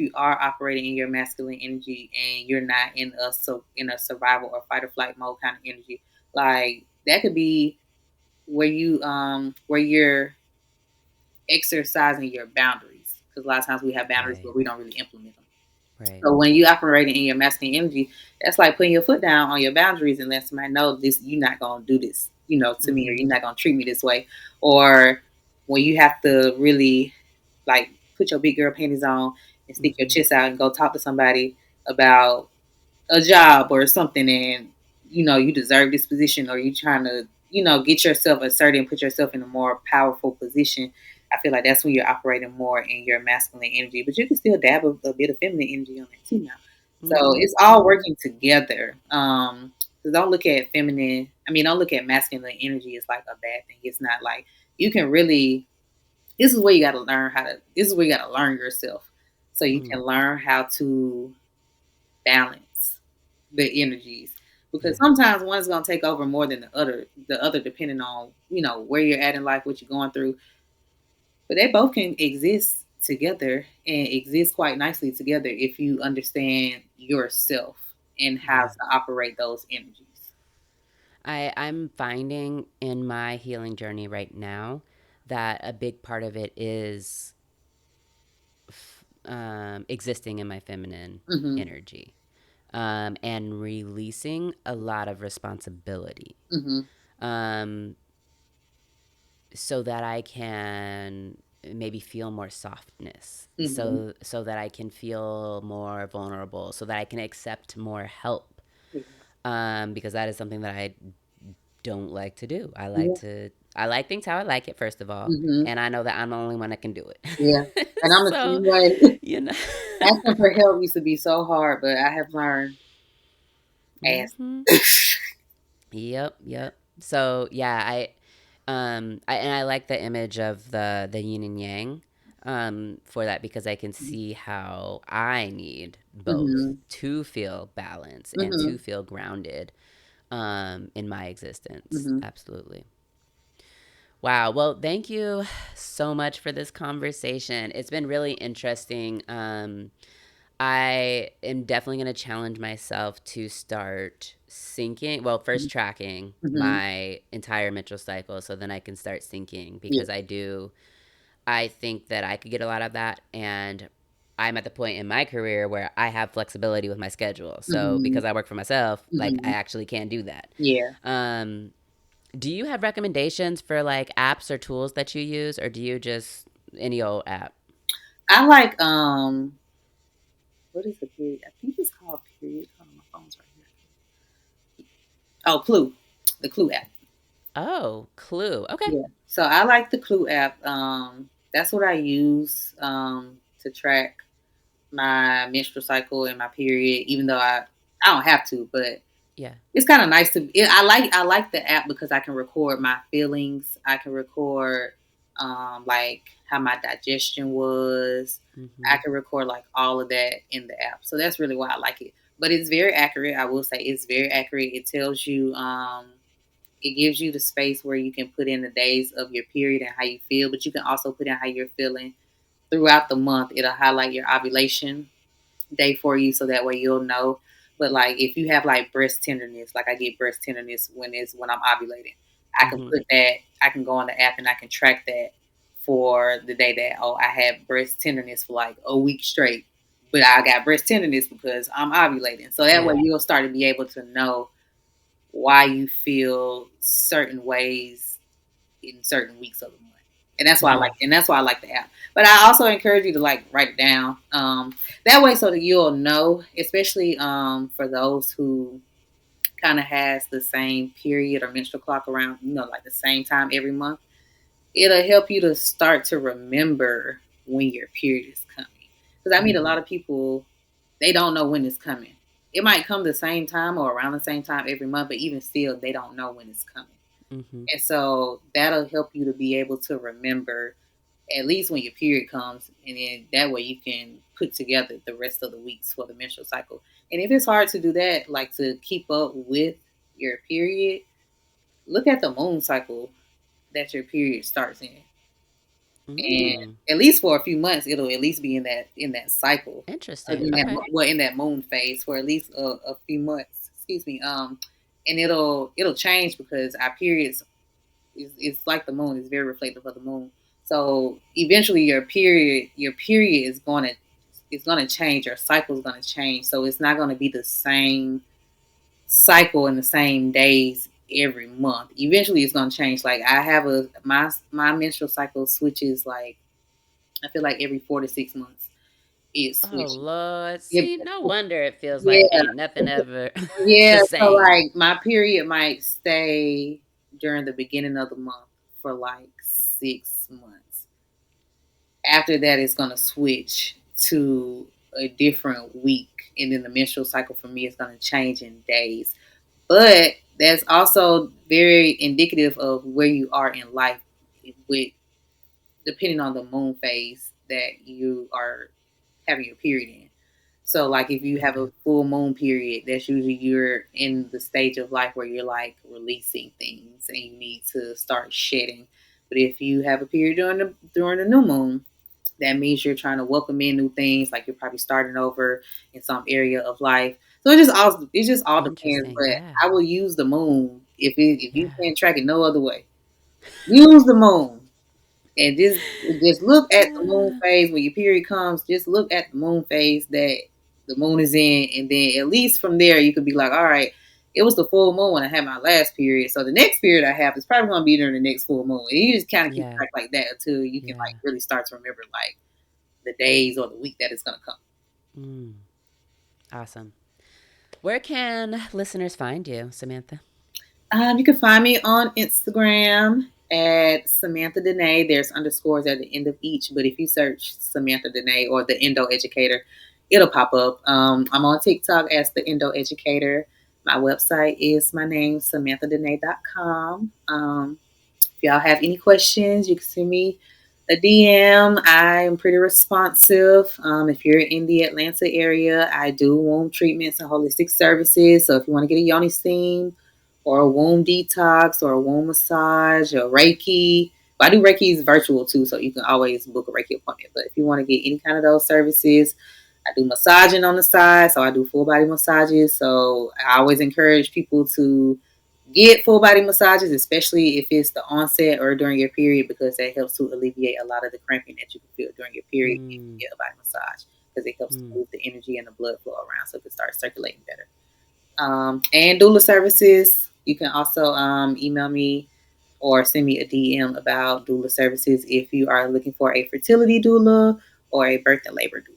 you are operating in your masculine energy and you're not in a survival or fight or flight mode kind of energy, like that could be where you're exercising your boundaries. because a lot of times we have boundaries, Right. but we don't really implement them. Right. So when you operating in your masculine energy, that's like putting your foot down on your boundaries and letting somebody know this, you're not gonna do this, to me, or Mm-hmm. you're not gonna treat me this way. Or when you have to really like put your big girl panties on and stick your Mm-hmm. chest out and go talk to somebody about a job or something, and you deserve this position, or you trying to get yourself asserted and put yourself in a more powerful position. I feel like that's when you're operating more in your masculine energy, but you can still dab a bit of feminine energy on it too now. So Mm-hmm. it's all Mm-hmm. working together. So don't look at feminine, I mean, don't look at masculine energy as like a bad thing. It's not. Like, you can really, this is where you got to learn how to, this is where you got to learn yourself, so you Mm. can learn how to balance the energies, because Yeah. sometimes one's going to take over more than the other depending on where you're at in life, what you're going through. But they both can exist together and exist quite nicely together if you understand yourself and how Yeah. to operate those energies. I'm finding in my healing journey right now that a big part of it is existing in my feminine Mhm. energy, and releasing a lot of responsibility, Mhm. um, so that I can maybe feel more softness, Mhm. so that I can feel more vulnerable, so that I can accept more help, Yeah. because that is something that I don't like to do. Yeah. I like things how I like it, first of all, Mhm. and I know that I'm the only one that can do Yeah. it. And I'm the So, same way. you know. Asking for help used to be so hard, but I have learned ask. Mm-hmm. Yep, yep. So yeah, and I like the image of the yin and yang, for that, because I can see how I need both Mhm. to feel balance and to Mhm. feel grounded, in my existence. Mhm. Absolutely. Wow. Well, thank you so much for this conversation. It's been really interesting. I am definitely going to challenge myself to start syncing. Well, first tracking Mhm. my entire menstrual cycle, so then I can start syncing, Yeah. because I think that I could get a lot of that. And I'm at the point in my career where I have flexibility with my schedule. So Mhm. because I work for myself, like, I Mhm. actually can do that. Yeah. Um, do you have recommendations for like apps or tools that you use, or do you just any old app? I like what is the period? I think it's called period. Hold on, my phone's right here. Oh, Clue. The Clue app. Oh, Clue. Okay. Yeah. So I like the Clue app. That's what I use to track my menstrual cycle and my period, even though I don't have to, but Yeah. it's kind of nice to. I like the app because I can record my feelings. I can record like how my digestion was. I Mm-hmm. can record like all of that in the app. So that's really why I like it. But it's very accurate. I will say it's very accurate. It tells you it gives you the space where you can put in the days of your period and how you feel, but you can also put in how you're feeling throughout the month. It'll highlight your ovulation day for you, so that way you'll know. But like if you have like breast tenderness, like I get breast tenderness when I'm ovulating, I can Mm-hmm. put that. I can go on the app and I can track that for the day that I had breast tenderness for like a week straight, but I got breast tenderness because I'm ovulating. So that way Yeah. you'll start to be able to know why you feel certain ways in certain weeks of the month. And that's why I Mm-hmm. like the app. But I also encourage you to like write it down. That way so that you'll know, especially for those who kind of has the same period or menstrual clock around, like the same time every month. It'll help you to start to remember when your period is coming. Because I meet a Mm-hmm. lot of people, they don't know when it's coming. It might come the same time or around the same time every month, but even still, they don't know when it's coming. Mm-hmm. And so that'll help you to be able to remember at least when your period comes, and then that way you can put together the rest of the weeks for the menstrual cycle. And if it's hard to do that, like to keep up with your period, look at the moon cycle that your period starts in, and Mm. at least for a few months, it'll at least be in that cycle, Interesting. in that Okay. in that moon phase for at least a few months. Excuse me. And it'll change because our periods is like the moon. It's very reflective of the moon. So eventually your period is gonna change. Your cycle is gonna change. So it's not gonna be the same cycle in the same days every month. Eventually it's gonna change. Like I have my menstrual cycle switches like I feel like every 4 to 6 months it Oh switches. Lord. It, See, no wonder it feels like yeah, ain't nothing ever yeah. the So same. like my period might stay during the beginning of the month for like 6 months. After that, it's gonna switch to a different week, and then the menstrual cycle for me is gonna change in days. But that's also very indicative of where you are in life, with depending on the moon phase that you are having your period in. So, like, if you have Okay. a full moon period, that's usually you're in the stage of life where you're like releasing things and you need to start shedding. But if you have a period during the new moon, that means you're trying to welcome in new things, like you're probably starting over in some area of life. So it just all depends. Interesting. But Yeah. I will use the moon if you Yeah. can't track it no other way. Use the moon. And just look at the moon phase when your period comes. Just look at the moon phase that the moon is in, and then at least from there you could be like, all right, it was the full moon when I had my last period, so the next period I have is probably going to be during the next full moon. And you just kind of keep Yeah. track like that until you can like Yeah. really start to remember like the days or the week that it's going to come. Mm. Awesome. Where can listeners find you, Samantha? You can find me on Instagram at Samantha Denae. There's underscores at the end of each, but if you search Samantha Denae or the Endo Educator, it'll pop up. I'm on TikTok as the Endo Educator. My website is my name, SamanthaDenae.com. If y'all have any questions, you can send me a DM. I'm pretty responsive. If you're in the Atlanta area, I do womb treatments and holistic services. So if you want to get a Yoni steam or a womb detox or a womb massage or Reiki, I do Reiki's virtual too, so you can always book a Reiki appointment. But if you want to get any kind of those services, I do massaging on the side, so I do full body massages. So I always encourage people to get full body massages, especially if it's the onset or during your period, because that helps to alleviate a lot of the cramping that you can feel during your period if you Mm. get a body massage, because it helps to Mm. move the energy and the blood flow around so it can start circulating better. And doula services, you can also email me or send me a DM about doula services if you are looking for a fertility doula or a birth and labor doula.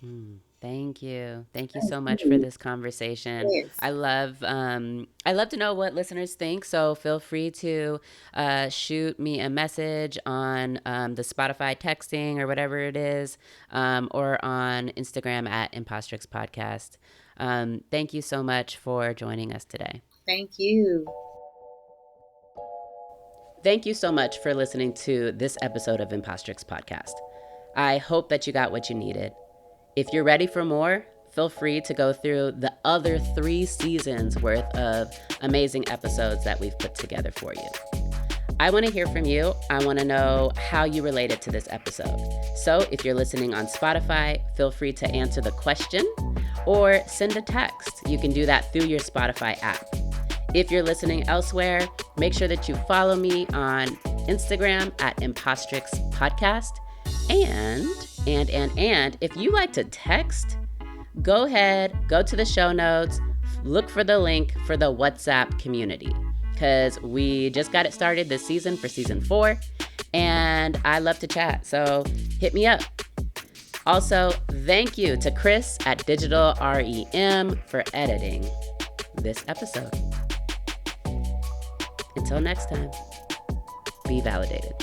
Mm. Thank you. Thank you Thank so much for you. this conversation. Yes. I love to know what listeners think. So feel free to shoot me a message on the Spotify texting or whatever it is, or on Instagram at Impostrix Podcast. Thank you so much for joining us today. Thank you. Thank you so much for listening to this episode of Impostrix Podcast. I hope that you got what you needed. If you're ready for more, feel free to go through the other 3 seasons worth of amazing episodes that we've put together for you. I want to hear from you. I want to know how you related to this episode. So if you're listening on Spotify, feel free to answer the question or send a text. You can do that through your Spotify app. If you're listening elsewhere, make sure that you follow me on Instagram at Impostrix Podcast. And if you like to text, go ahead, go to the show notes, look for the link for the WhatsApp community, because we just got it started this season for season 4, and I love to chat, so hit me up. Also, thank you to Chris at Digital REM for editing this episode. Until next time, be validated.